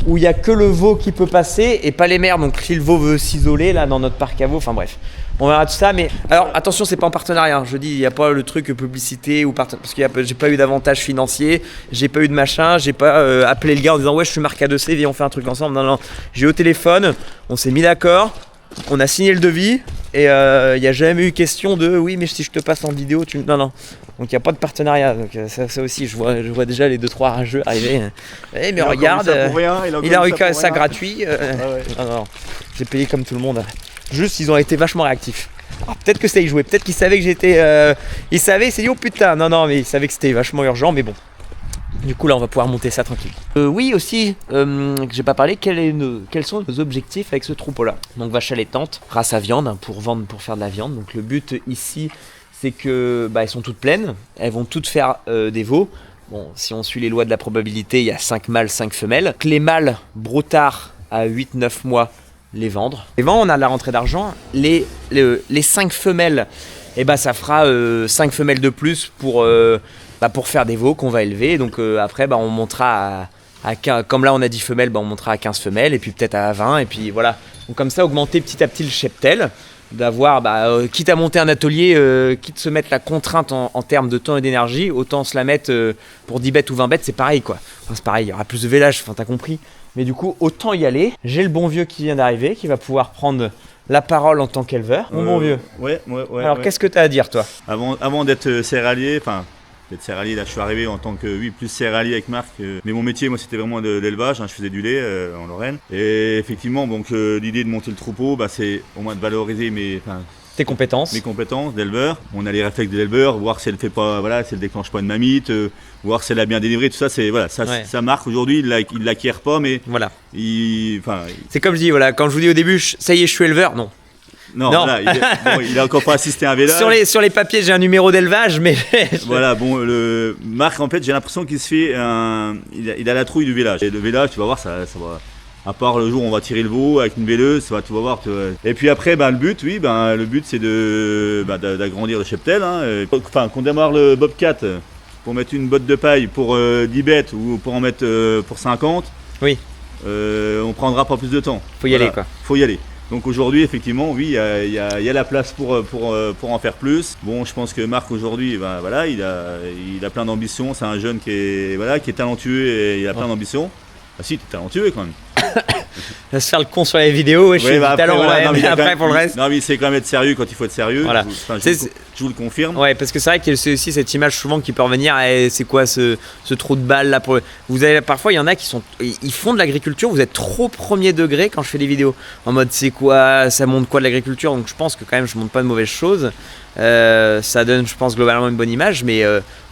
où il n'y a que le veau qui peut passer et pas les mères, donc si le veau veut s'isoler là dans notre parc à veaux, enfin bref. On verra tout ça, mais alors attention, c'est pas en partenariat. Je dis, il n'y a pas le truc publicité ou parce que j'ai pas eu d'avantage financier, j'ai pas eu de machin, j'ai pas appelé le gars en disant ouais, je suis marque A2C, viens on fait un truc ensemble. Non, j'ai au téléphone, on s'est mis d'accord, on a signé le devis et il n'y a jamais eu question de oui, mais si je te passe en vidéo, non. Donc il n'y a pas de partenariat. Donc ça aussi, je vois déjà les 2-3 rageux arriver. Eh, mais regarde, il a eu ça gratuit. Non, j'ai payé comme tout le monde. Juste, ils ont été vachement réactifs. Alors, peut-être que ça y jouait, peut-être qu'ils savaient que j'étais. Ils savaient, ils s'est dit oh putain, non, mais ils savaient que c'était vachement urgent, mais bon. Du coup, là, on va pouvoir monter ça tranquille. Oui, aussi, que j'ai pas parlé, quels sont nos objectifs avec ce troupeau-là. Donc, vache allaitante, race à viande, pour faire de la viande. Donc, le but ici, c'est que elles sont toutes pleines, elles vont toutes faire des veaux. Bon, si on suit les lois de la probabilité, il y a 5 mâles, 5 femelles. Que les mâles broutards à 8-9 mois, les vendre. Et bon, on a la rentrée d'argent. Les 5 femelles, ça fera 5 femelles de plus pour faire des veaux qu'on va élever. Donc après, on montera à 15, comme là on a 10 femelles, on montera à 15 femelles et puis peut-être à 20. Et puis voilà. Donc comme ça, augmenter petit à petit le cheptel. D'avoir, quitte à monter un atelier, quitte à se mettre la contrainte en termes de temps et d'énergie, autant se la mettre pour 10 bêtes ou 20 bêtes, c'est pareil quoi. Enfin, c'est pareil, il y aura plus de vélage, t'as compris. Mais du coup, autant y aller. J'ai le bon vieux qui vient d'arriver, qui va pouvoir prendre la parole en tant qu'éleveur. Mon bon vieux. Ouais. Alors, qu'est-ce que tu as à dire, toi? Avant d'être céréalier, là je suis arrivé en tant que plus céréalier avec Marc, mais mon métier moi c'était vraiment de l'élevage, je faisais du lait en Lorraine et effectivement donc l'idée de monter le troupeau c'est au moins de valoriser Tes compétences. Mes compétences d'éleveur. On a les réflexes de l'éleveur, voir si elle fait pas, voilà, si elle déclenche pas une mamite, voir si elle a bien délivré, tout ça, c'est voilà, ça marque aujourd'hui. Il l'acquiert pas, mais voilà. C'est comme je dis, voilà, quand je vous dis au début, ça y est, je suis éleveur, non. Non. Voilà, il a encore pas assisté à un vélage. Sur les papiers, j'ai un numéro d'élevage, mais voilà, bon, Marc, en fait, j'ai l'impression qu'il se fait, il a la trouille du vélage. Et le vélage, tu vas voir, ça va. À part le jour où on va tirer le veau avec une véleuse, tu vas voir. Et puis après, le but c'est d'agrandir le cheptel. Quand on démarre le Bobcat pour mettre une botte de paille pour 10 bêtes ou pour en mettre pour 50, oui. On prendra pas plus de temps. Faut y aller, quoi. Faut y aller. Donc aujourd'hui, effectivement, oui, il y a la place pour en faire plus. Bon, je pense que Marc aujourd'hui, il a plein d'ambitions. C'est un jeune qui est talentueux et il a plein d'ambitions. Ah si, t'es talentueux quand même. Va se faire le con sur les vidéos, je suis talent, mais après pour le reste. Non, mais c'est quand même être sérieux quand il faut être sérieux. Voilà. Je vous le confirme. Ouais, parce que c'est vrai qu'il y a aussi cette image souvent qui peut revenir. C'est quoi ce trou de balle là pour... Parfois, il y en a ils font de l'agriculture. Vous êtes trop premier degré quand je fais des vidéos. En mode, c'est quoi, ça montre quoi de l'agriculture. Donc je pense que quand même, je montre pas de mauvaises choses. Ça donne, je pense, globalement une bonne image, mais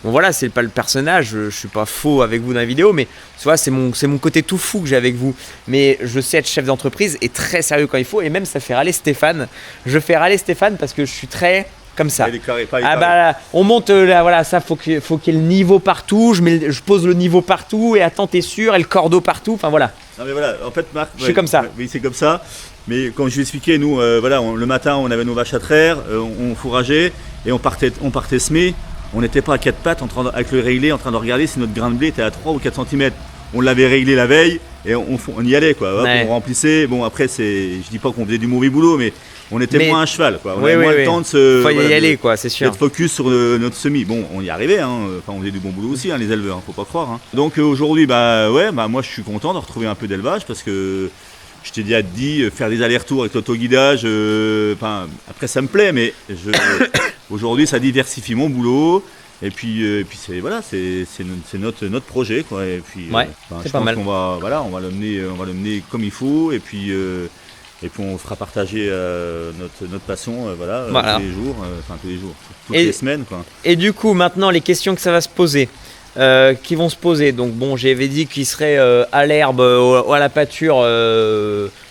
bon voilà, c'est pas le personnage, je suis pas faux avec vous dans la vidéo, mais tu vois, c'est mon côté tout fou que j'ai avec vous. Mais je sais être chef d'entreprise et très sérieux quand il faut, et même ça fait râler Stéphane. Je fais râler Stéphane parce que je suis très comme ça. On monte là, voilà, ça faut qu'il y ait le niveau partout, je pose le niveau partout, et attends, t'es sûr, et le cordeau partout, enfin voilà. Non mais voilà, en fait Marc, je suis comme ça. Oui, c'est comme ça. Mais comme je vous expliquais, nous, le matin, on avait nos vaches à traire, on fourrageait et on partait semer. On n'était pas à 4 pattes avec le réglé en train de regarder si notre grain de blé était à 3 ou 4 cm. On l'avait réglé la veille et on y allait, quoi. Hop, on remplissait. Bon, après, je dis pas qu'on faisait du mauvais boulot, mais on était moins à cheval, quoi. On avait moins le temps de se. Faut y aller, quoi, c'est sûr. D'être focus sur notre semis. Bon, on y arrivait, hein. Enfin, on faisait du bon boulot aussi, hein, les éleveurs, faut pas croire. Hein. Donc aujourd'hui, moi, je suis content de retrouver un peu d'élevage parce que. Je t'ai déjà dit, faire des allers-retours avec l'autoguidage, après ça me plaît, mais aujourd'hui ça diversifie mon boulot. Et puis c'est notre projet, quoi. Et puis c'est pas mal. On va l'amener comme il faut. Et puis on fera partager notre passion, tous les jours, toutes les semaines, quoi. Et du coup, maintenant les questions que ça va se poser. Qui vont se poser. Donc bon, j'avais dit qu'ils seraient à l'herbe, à la pâture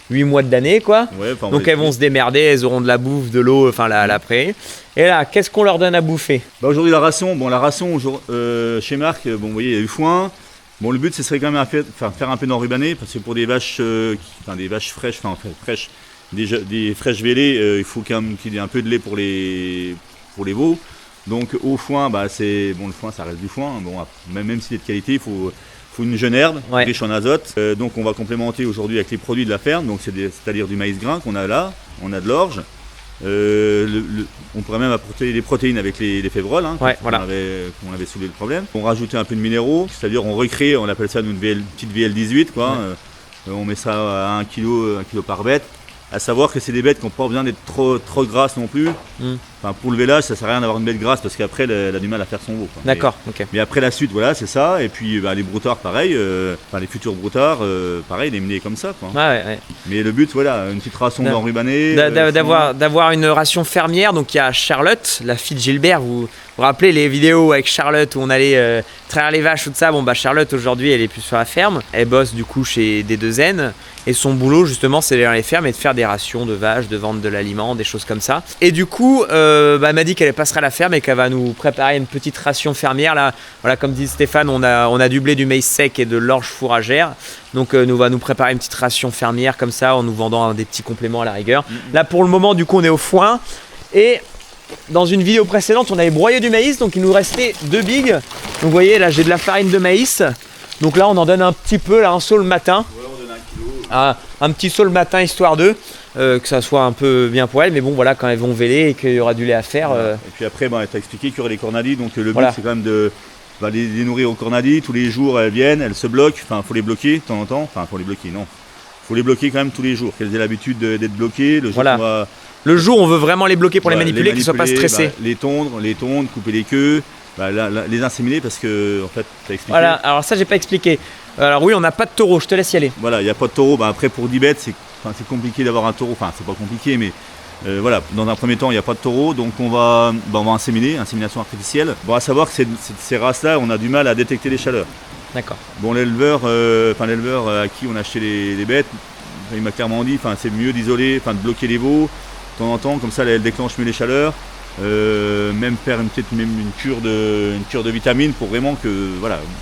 8 mois de l'année, quoi. Ouais, donc elles vont se démerder, elles auront de la bouffe, de l'eau, la prairie. Et là, qu'est-ce qu'on leur donne à bouffer? Aujourd'hui la ration chez Marc, vous voyez, il y a eu foin. Bon, le but ce serait quand même faire un peu d'enrubané, parce que pour des vaches fraîches, des fraîches vélées, il faut quand même qu'il y ait un peu de lait pour les veaux. Donc au foin, le foin ça reste du foin. Bon, même s'il est de qualité, il faut une jeune herbe riche en azote. Donc on va complémenter aujourd'hui avec les produits de la ferme. Donc c'est-à-dire du maïs grain qu'on a là, on a de l'orge. On pourrait même apporter des protéines avec les févroles, qu'on avait soulevé le problème. On rajoutait un peu de minéraux, c'est-à-dire on recrée, on appelle ça une petite VL18, quoi. On met ça à 1 kg par bête. À savoir que c'est des bêtes qui n'ont pas besoin d'être trop grasses non plus. Pour le vélage, ça ne sert à rien d'avoir une bête grasse parce qu'après, elle a du mal à faire son veau. D'accord, ok. Mais après la suite, c'est ça. Et puis les broutards, pareil. Les futurs broutards, pareil, les mener comme ça, quoi. Ouais. Mais le but, une petite ration d'enrubané. D'avoir une ration fermière. Donc il y a Charlotte, la fille de Gilbert. Vous vous rappelez les vidéos avec Charlotte où on allait traire les vaches, tout ça. Charlotte, aujourd'hui, elle est plus sur la ferme. Elle bosse du coup chez des Deux-N. Et son boulot, justement, c'est d'aller dans les fermes et de faire des rations de vaches, de vendre de l'aliment, des choses comme ça. Et du coup, elle m'a dit qu'elle passera à la ferme et qu'elle va nous préparer une petite ration fermière. Là, voilà, comme dit Stéphane, on a du blé, du maïs sec et de l'orge fourragère. Donc, va nous préparer une petite ration fermière comme ça, en nous vendant des petits compléments à la rigueur. Là, pour le moment, du coup, on est au foin. Et dans une vidéo précédente, on avait broyé du maïs, donc il nous restait 2 bigs. Donc, vous voyez, là, j'ai de la farine de maïs. Donc là, on en donne un petit peu, là, un seau le matin. Un petit saut le matin histoire d'eux, que ça soit un peu bien pour elles, mais bon voilà, quand elles vont véler et qu'il y aura du lait à faire. Et puis après, tu as expliqué qu'il y aurait les cornadis, donc le but c'est quand même de les nourrir aux cornadis. Tous les jours elles viennent, elles se bloquent, faut les bloquer de temps en temps, faut les bloquer quand même tous les jours, qu'elles aient l'habitude d'être bloquées. Le jour on veut vraiment les bloquer pour les manipuler, qu'ils ne soient pas stressés. Les tondre, couper les queues, les inséminer parce que en fait tu as expliqué. Voilà, alors ça j'ai pas expliqué. Alors oui, on n'a pas de taureau, je te laisse y aller. Voilà, il n'y a pas de taureau. Après, pour 10 bêtes, c'est compliqué d'avoir un taureau. Enfin, c'est pas compliqué, mais Voilà, dans un premier temps, il n'y a pas de taureau, donc on va insémination artificielle. Bon, à savoir que ces races-là, on a du mal à détecter les chaleurs. D'accord. Bon, l'éleveur à qui on a acheté les bêtes, il m'a clairement dit, c'est mieux d'isoler, de bloquer les veaux de temps en temps, comme ça, elle déclenche mieux les chaleurs. Même faire une cure de vitamines pour vraiment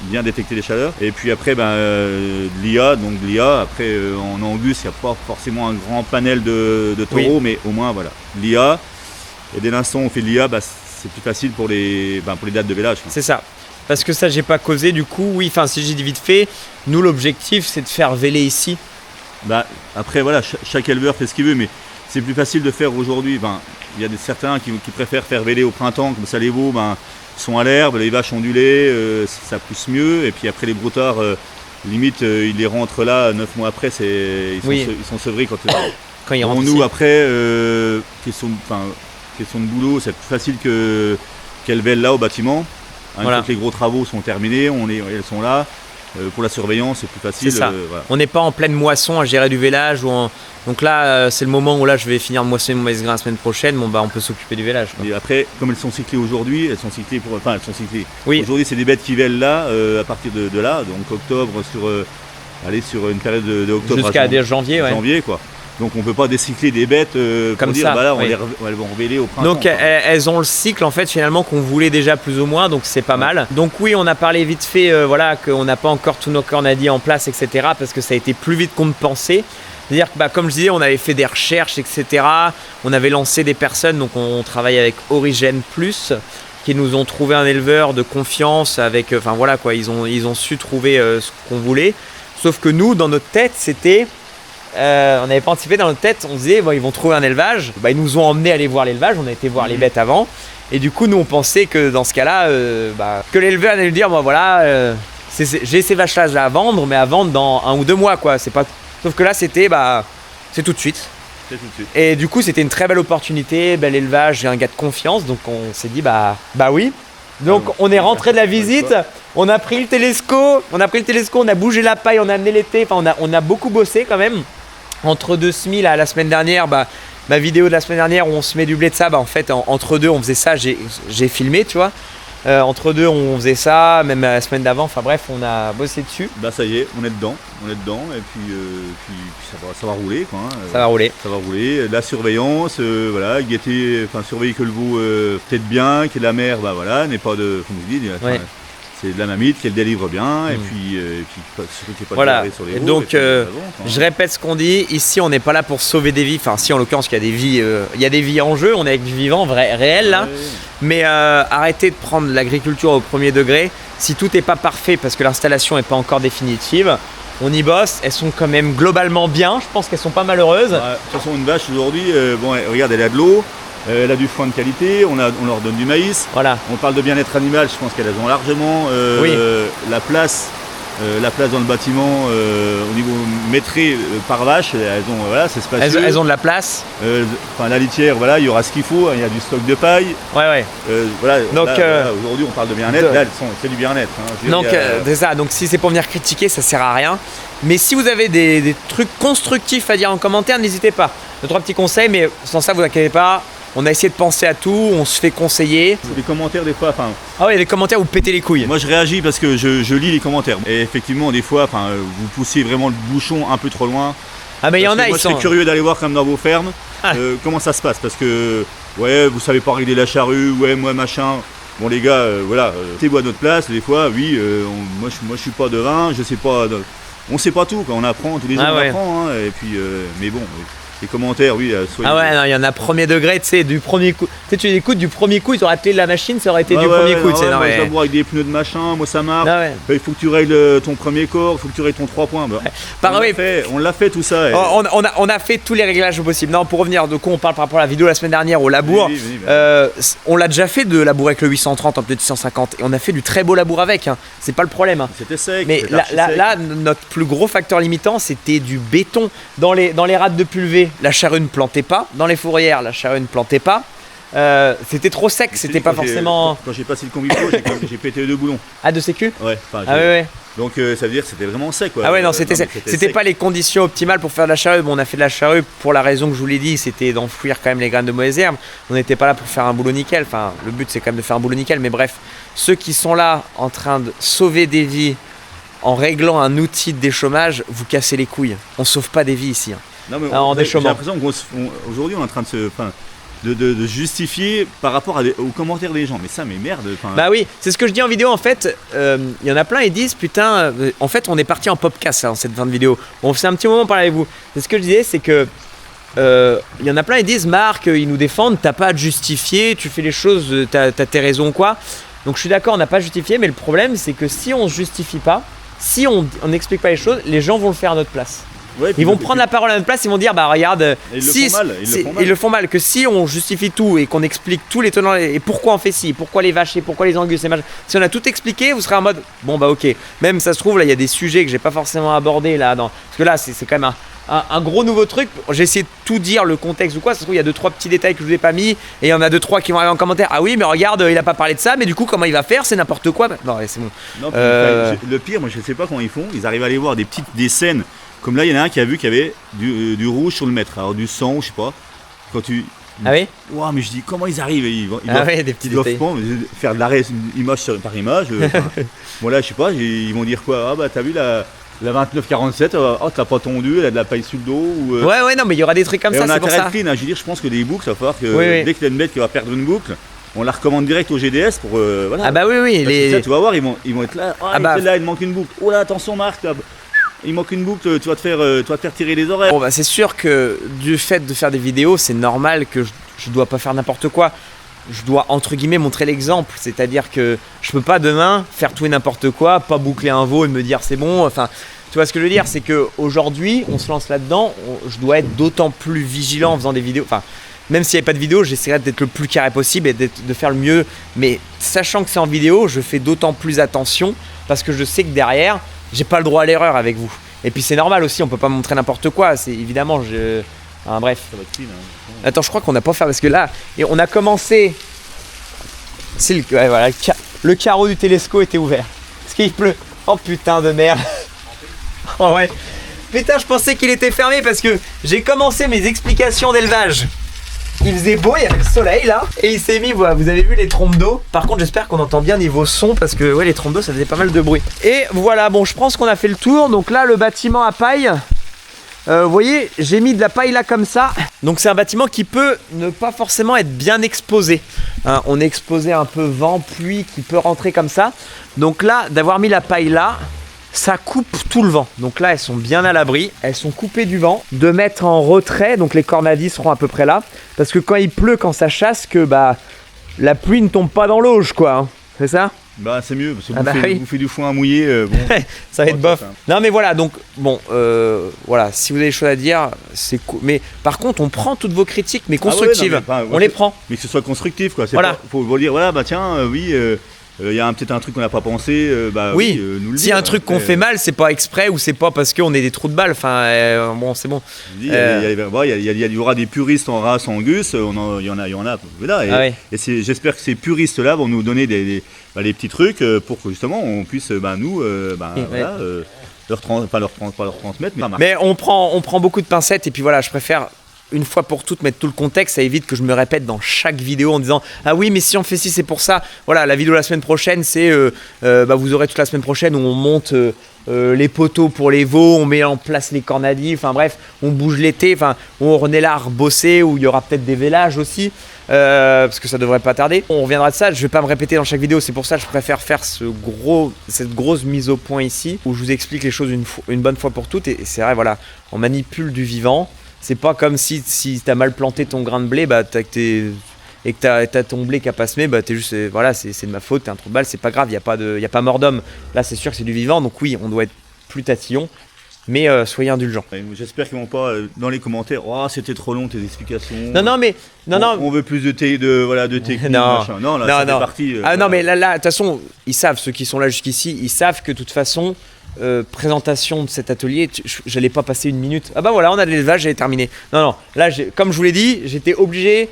bien détecter les chaleurs. Et puis après l'IA, après en Angus il n'y a pas forcément un grand panel de taureaux, mais au moins l'IA. Et dès l'instant où on fait de l'IA, c'est plus facile pour les dates de vélage. C'est ça. Parce que ça j'ai pas causé du coup, si j'ai dit vite fait, nous l'objectif c'est de faire véler ici. Après chaque éleveur fait ce qu'il veut, mais c'est plus facile de faire aujourd'hui. Il y a certains qui préfèrent faire véler au printemps, comme ça les veaux sont à l'herbe, les vaches ont du lait, ça pousse mieux. Et puis après les broutards, limite ils les rentrent là 9 mois après, ils sont sevrés quand ils rentrent. Nous après, question de boulot, c'est plus facile qu'elles vèlent là au bâtiment. Une fois que les gros travaux sont terminés, elles sont là. Pour la surveillance, c'est plus facile. C'est ça. On n'est pas en pleine moisson à gérer du vélage. Donc là, c'est le moment où je vais finir de moissonner mon maïs grain la semaine prochaine. On peut s'occuper du vélage. Et après, comme elles sont cyclées aujourd'hui, elles sont cyclées. Oui. Aujourd'hui, c'est des bêtes qui vèlent là, à partir de là, donc octobre sur une période de octobre jusqu'à janvier. Janvier, quoi. Donc on ne peut pas décycler des bêtes comme ça. Elles vont véler au printemps. Donc elles ont le cycle en fait finalement qu'on voulait déjà plus ou moins, donc c'est pas mal. Donc oui, on a parlé vite fait qu'on n'a pas encore tous nos cornadis en place, etc. parce que ça a été plus vite qu'on ne pensait. C'est-à-dire que comme je disais, on avait fait des recherches, etc. On avait lancé des personnes, donc on travaille avec Origène Plus, qui nous ont trouvé un éleveur de confiance avec, ils ont su trouver ce qu'on voulait. Sauf que nous, dans notre tête, c'était... on n'avait pas anticipé dans notre tête, on se disait ils vont trouver un élevage, ils nous ont emmenés aller voir l'élevage, on a été voir les bêtes avant, et du coup nous on pensait que dans ce cas-là, que l'éleveur allait nous dire j'ai ces vaches là à vendre, mais à vendre dans 1 ou 2 mois quoi. Sauf que là c'était c'est tout de suite. Et du coup c'était une très belle opportunité, bel élevage, j'ai un gars de confiance, donc on s'est dit oui. Donc on est rentré de la visite, on a pris le télescope, on a bougé la paille, on a amené l'été, on a beaucoup bossé quand même. Entre deux semis la semaine dernière, ma vidéo de la semaine dernière où on se met du blé de ça, en fait entre deux on faisait ça, j'ai filmé tu vois. Entre deux on faisait ça, même la semaine d'avant, on a bossé dessus. Ça y est, on est dedans et puis ça va rouler quoi. Ça va rouler, la surveillance, guetter, surveiller que le veau peut-être bien, que la mère n'est pas de, comme vous dites, c'est de la mamite, qu'elle délivre bien et puis surtout qu'il n'y ait pas de diarrhée sur les veaux. Donc je répète ce qu'on dit, ici on n'est pas là pour sauver des vies, si en l'occurrence il y a des vies en jeu, on est avec du vivant réel là. Mais arrêtez de prendre l'agriculture au premier degré. Si tout n'est pas parfait parce que l'installation n'est pas encore définitive, on y bosse. Elles sont quand même globalement bien. Je pense qu'elles sont pas malheureuses. De toute façon, une vache aujourd'hui, regarde, elle a de l'eau, elle a du foin de qualité, on leur donne du maïs. Voilà. On parle de bien-être animal, je pense qu'elles ont largement la place dans le bâtiment au niveau métré par vache, elles ont c'est spacieux. Elles ont de la place. La litière, il y aura ce qu'il faut, il y a du stock de paille. Donc aujourd'hui on parle de bien-être, là c'est du bien-être. Donc c'est ça. Donc si c'est pour venir critiquer, ça sert à rien. Mais si vous avez des trucs constructifs à dire en commentaire, n'hésitez pas. 2-3 petits conseils, mais sans ça vous inquiétez pas. On a essayé de penser à tout, on se fait conseiller. Les commentaires des fois, les commentaires vous pétez les couilles. Moi je réagis parce que je lis les commentaires. Et effectivement des fois, vous poussez vraiment le bouchon un peu trop loin. Mais il y en a, moi, je serais curieux d'aller voir comme dans vos fermes comment ça se passe. Parce que vous savez pas régler la charrue, moi machin. Bon les gars, mettez-vous à notre place, des fois, moi je suis pas devin, je sais pas. On sait pas tout, on apprend, tous les jours on apprend. Et puis, mais bon. Les commentaires, soyez... il y en a premier degré, du premier coup. Tu écoutes du premier coup, ils auraient appelé la machine, ça aurait été du premier coup. Moi, je dois boire avec des pneus de machin, moi ça marche. Il faut que tu règles ton premier corps, il faut que tu règles ton 3 points. On l'a fait tout ça. On a fait tous les réglages possibles. Non, pour revenir, de quoi on parle par rapport à la vidéo la semaine dernière au labour. On l'a déjà fait de labour avec le 830 en pneu de 650 et on a fait du très beau labour avec. C'est pas le problème. C'était sec. Mais là, notre plus gros facteur limitant, c'était du béton dans les rades de pulvée. La charrue ne plantait pas. Dans les fourrières, la charrue ne plantait pas. C'était trop sec, c'était pas forcément. Quand j'ai passé le combi pro, j'ai pété 2 boulons. Ah, de sécu? Ouais. Ah ouais. Donc ça veut dire que c'était vraiment sec quoi. Ah ouais, non, c'était pas les conditions optimales pour faire de la charrue. Bon, on a fait de la charrue pour la raison que je vous l'ai dit, c'était d'enfouir quand même les graines de mauvaises herbes. On n'était pas là pour faire un boulot nickel. Enfin, le but c'est quand même de faire un boulot nickel. Mais bref, ceux qui sont là en train de sauver des vies en réglant un outil de déchômage, vous cassez les couilles. On sauve pas des vies ici. Non, mais en j'ai déchômant. l'impression qu'aujourd'hui on est en train de justifier par rapport aux commentaires des gens. Mais merde. Bah oui, c'est ce que je dis en vidéo en fait. Il y en a plein, ils disent putain, en fait on est parti en podcast là, en cette fin de vidéo. Bon, c'est un petit moment parler avec vous. C'est ce que je disais, c'est que il y en a plein, ils disent Marc, ils nous défendent, t'as pas à te justifier, tu fais les choses, t'as tes raisons ou quoi. Donc je suis d'accord, on n'a pas justifié, mais le problème c'est que si on se justifie pas, si on n'explique pas les choses, les gens vont le faire à notre place. Ouais, ils vont prendre la parole à notre place, ils vont dire bah regarde, ils le font mal, que si on justifie tout et qu'on explique tous les tenants et pourquoi on fait ci, pourquoi les vaches et pourquoi les angus et machin, si on a tout expliqué, vous serez en mode bon bah ok, même ça se trouve là il y a des sujets que j'ai pas forcément abordés là parce que là c'est quand même un gros nouveau truc. J'ai essayé de tout dire, le contexte ou quoi, ça se trouve il y a 2-3 petits détails que je vous ai pas mis et il y en a 2-3 qui vont arriver en commentaire, ah oui mais regarde il a pas parlé de ça, mais du coup comment il va faire, c'est n'importe quoi. Non ouais, c'est bon. Non, le pire, moi je sais pas comment ils font, ils arrivent à aller voir des scènes. Comme là, il y en a un qui a vu qu'il y avait du rouge sur le mètre, alors du sang, je sais pas. Quand tu. Ah oui. Waouh, mais je dis comment ils arrivent, ils doivent faire de l'arrêt image par image. Bon là, je sais pas, ils vont dire quoi? Ah bah t'as vu la 2947, oh t'as pas tondu, elle a de la paille sous le dos. Ou, Ouais, non, mais il y aura des trucs comme ça. On a c'est pour ça. clean, hein, je veux dire, je pense que des boucles, ça va falloir que dès qu'il y a une bête qui va perdre une boucle, on la recommande direct au GDS pour. Voilà. Ah bah oui. Ça, tu vas voir, ils vont être là. Là, il manque une boucle. Oh là, attention, Marc. Il manque une boucle, tu vas te faire tirer les oreilles. Bon bah c'est sûr que du fait de faire des vidéos, c'est normal que je dois pas faire n'importe quoi. Je dois entre guillemets montrer l'exemple, c'est-à-dire que je peux pas demain faire tout et n'importe quoi, pas boucler un veau et me dire c'est bon. Enfin, tu vois ce que je veux dire, c'est que aujourd'hui on se lance là-dedans, je dois être d'autant plus vigilant en faisant des vidéos. Enfin, même s'il n'y avait pas de vidéo, j'essaierai d'être le plus carré possible et de faire le mieux. Mais sachant que c'est en vidéo, je fais d'autant plus attention parce que je sais que derrière, j'ai pas le droit à l'erreur avec vous. Et puis c'est normal aussi, on peut pas montrer n'importe quoi. C'est évidemment, bref. Ça va être clean, hein. Attends, je crois qu'on n'a pas fait parce que là, et on a commencé. Voilà, le carreau du télescope était ouvert. Parce qu'il pleut. Oh putain de merde. Oh ouais. Putain, je pensais qu'il était fermé parce que j'ai commencé mes explications d'élevage. Il faisait beau, il y avait le soleil là, et il s'est mis, voilà, vous avez vu les trompes d'eau. Par contre, j'espère qu'on entend bien niveau son parce que ouais, les trompes d'eau ça faisait pas mal de bruit. Et voilà, bon, je pense qu'on a fait le tour. Donc là, le bâtiment à paille, vous voyez, j'ai mis de la paille là comme ça. Donc c'est un bâtiment qui peut ne pas forcément être bien exposé. Hein, on est exposé un peu vent, pluie qui peut rentrer comme ça. Donc là, d'avoir mis la paille là, ça coupe tout le vent. Donc là, elles sont bien à l'abri. Elles sont coupées du vent. De mettre en retrait, donc les cornadis seront à peu près là. Parce que quand il pleut, quand ça chasse, que bah la pluie ne tombe pas dans l'auge, quoi. Hein. C'est ça? Bah c'est mieux, parce que bouffer du foin à mouiller, bon, ça va être bof. Non mais voilà, donc bon, voilà, si vous avez des choses à dire, c'est cool. Mais par contre, on prend toutes vos critiques, mais constructives. On les prend. Mais que ce soit constructif, quoi. Voilà. Faut vous dire, voilà, bah tiens, oui... il y a peut-être un truc qu'on n'a pas pensé, oui, nous le s'il y a un truc qu'on fait mal, c'est pas exprès ou c'est pas parce qu'on est des trous de balles. Enfin, bon, c'est bon. Il y aura des puristes en race Angus, il y en a. Voilà, et j'espère que ces puristes-là vont nous donner des petits trucs pour que justement on puisse, leur transmettre. Mais on prend beaucoup de pincettes et puis voilà, je préfère une fois pour toutes mettre tout le contexte, ça évite que je me répète dans chaque vidéo en disant ah oui mais si on fait ci c'est pour ça. Voilà, la vidéo de la semaine prochaine c'est vous aurez toute la semaine prochaine où on monte les poteaux pour les veaux, on met en place les cornadis, enfin bref, on bouge l'été, enfin on renaît là à rebosser où il y aura peut-être des vélages aussi parce que ça devrait pas tarder. On reviendra de ça, je vais pas me répéter dans chaque vidéo, c'est pour ça que je préfère faire cette grosse mise au point ici où je vous explique les choses une bonne fois pour toutes et c'est vrai, voilà, on manipule du vivant. C'est pas comme si t'as mal planté ton grain de blé, bah et que t'as ton blé qui a pas semé, bah t'es juste, voilà, c'est de ma faute, t'es un trou de balle, c'est pas grave, y a pas mort d'homme. Là c'est sûr que c'est du vivant, donc oui, on doit être plus tatillon, mais soyez indulgents. J'espère qu'ils vont pas dans les commentaires, oh c'était trop long tes explications. Non. On veut plus de technique, machin. Non, là c'est parti. Non mais là, de toute façon, ils savent, ceux qui sont là jusqu'ici, ils savent que de toute façon. Présentation de cet atelier, j'allais pas passer une minute. Ah bah voilà, on a de l'élevage, j'ai terminé. Non, là, comme je vous l'ai dit, j'étais obligé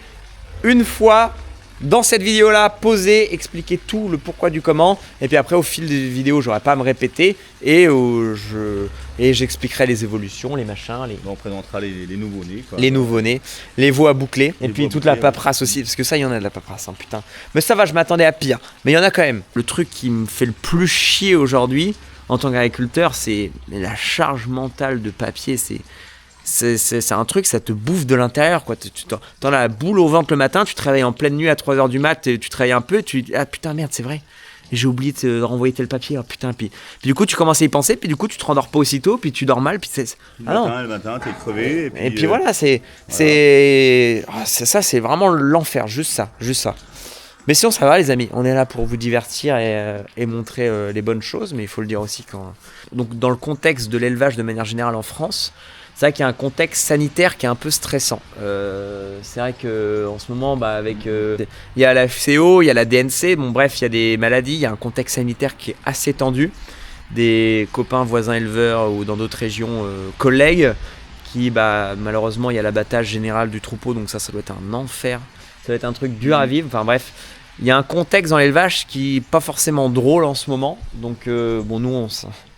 une fois dans cette vidéo-là, poser, expliquer tout, le pourquoi du comment. Et puis après, au fil des vidéos, j'aurai pas à me répéter. Et j'expliquerai les évolutions, les machins. On présentera les nouveaux-nés. Les nouveaux-nés, les veaux à boucler. Et puis toute la paperasse ouais. aussi. Parce que ça, il y en a de la paperasse, hein, putain. Mais ça va, je m'attendais à pire. Mais il y en a quand même. Le truc qui me fait le plus chier aujourd'hui, en tant qu'agriculteur, c'est la charge mentale de papier. C'est un truc, ça te bouffe de l'intérieur, quoi. Tu t'en as la boule au ventre le matin, tu te réveilles en pleine nuit à 3h du mat, tu travailles un peu, tu dis ah putain merde, c'est vrai, j'ai oublié de renvoyer tel papier, oh putain, puis du coup tu commences à y penser, puis du coup tu te rendors pas aussitôt, puis tu dors mal, puis c'est le matin t'es crevé et puis voilà, c'est vraiment l'enfer, juste ça. Mais sinon ça va les amis, on est là pour vous divertir et montrer les bonnes choses, mais il faut le dire aussi donc dans le contexte de l'élevage de manière générale en France, c'est vrai qu'il y a un contexte sanitaire qui est un peu stressant. C'est vrai qu'en ce moment, il y a la FCO, il y a la DNC, bon bref, il y a des maladies, il y a un contexte sanitaire qui est assez tendu. Des copains, voisins éleveurs ou dans d'autres régions, collègues, qui malheureusement, il y a l'abattage général du troupeau, donc ça doit être un enfer. Ça doit être un truc dur à vivre, enfin bref. Il y a un contexte dans l'élevage qui n'est pas forcément drôle en ce moment. Donc nous,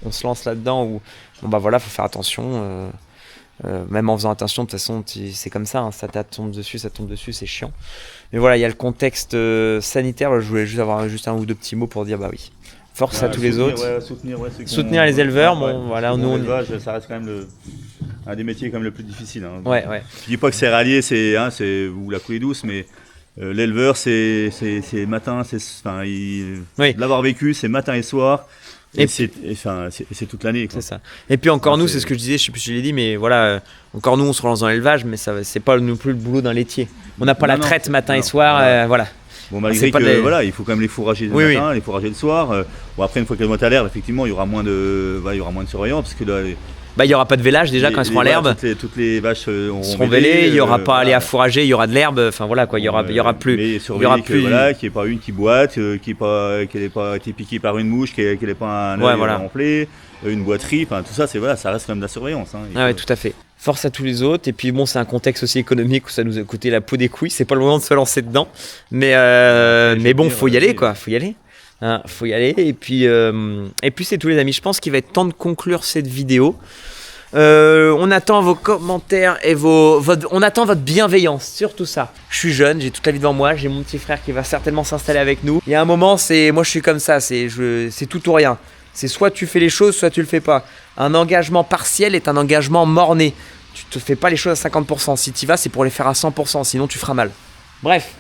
on se lance là-dedans où faut faire attention. Même en faisant attention, de toute façon, c'est comme ça, hein, ça tombe dessus, c'est chiant. Mais voilà, il y a le contexte sanitaire. Je voulais juste avoir un ou deux petits mots pour dire oui. Force à tous les autres. Soutenir les éleveurs. L'élevage, ça reste quand même un des métiers quand même le plus difficile. Hein. Ouais. Je dis pas que céréalier, c'est ou la coulée douce, mais l'éleveur, c'est matin, l'avoir vécu, c'est matin et soir. Et c'est toute l'année. C'est ça. Et puis encore nous, c'est ce que je disais, je sais plus si je l'ai dit, mais voilà, encore nous on se relance dans l'élevage, mais c'est pas non plus le boulot d'un laitier. On n'a pas la traite matin et soir, voilà. Bon, malgré que il faut quand même les fourrager le matin, les fourrager le soir. Après, une fois qu'elles vont à l'herbe, effectivement, il y aura moins de surveillance parce que là, il n'y aura pas de vélage déjà quand elles seront à l'herbe. Toutes les vaches seront vélées, il n'y aura pas à aller à fourager, il y aura de l'herbe, enfin voilà quoi, il y aura plus. Mais surveiller qu'il n'y ait pas une qui boite, qu'elle n'ait pas été piquée par une mouche, qu'elle n'ait pas un œil rempli, une boiterie, enfin tout ça, ça reste quand même de la surveillance. Oui, tout à fait. Force à tous les autres, et puis c'est un contexte aussi économique où ça nous a coûté la peau des couilles, c'est pas le moment de se lancer dedans, mais faut y aller quoi, faut y aller. Faut y aller et puis c'est tout les amis, je pense qu'il va être temps de conclure cette vidéo. On attend vos commentaires et on attend votre bienveillance sur tout ça. Je suis jeune, j'ai toute la vie devant moi, j'ai mon petit frère qui va certainement s'installer avec nous. Il y a un moment, moi je suis comme ça, c'est tout ou rien. C'est soit tu fais les choses, soit tu le fais pas. Un engagement partiel est un engagement mort-né. Tu te fais pas les choses à 50%. Si tu y vas, c'est pour les faire à 100%, sinon tu feras mal. Bref.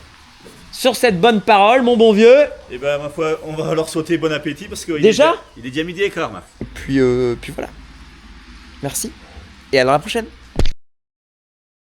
Sur cette bonne parole, mon bon vieux. Et ma foi, on va leur souhaiter bon appétit parce que déjà il est déjà 12h15, Marc. Et puis voilà. Merci. Et à la prochaine.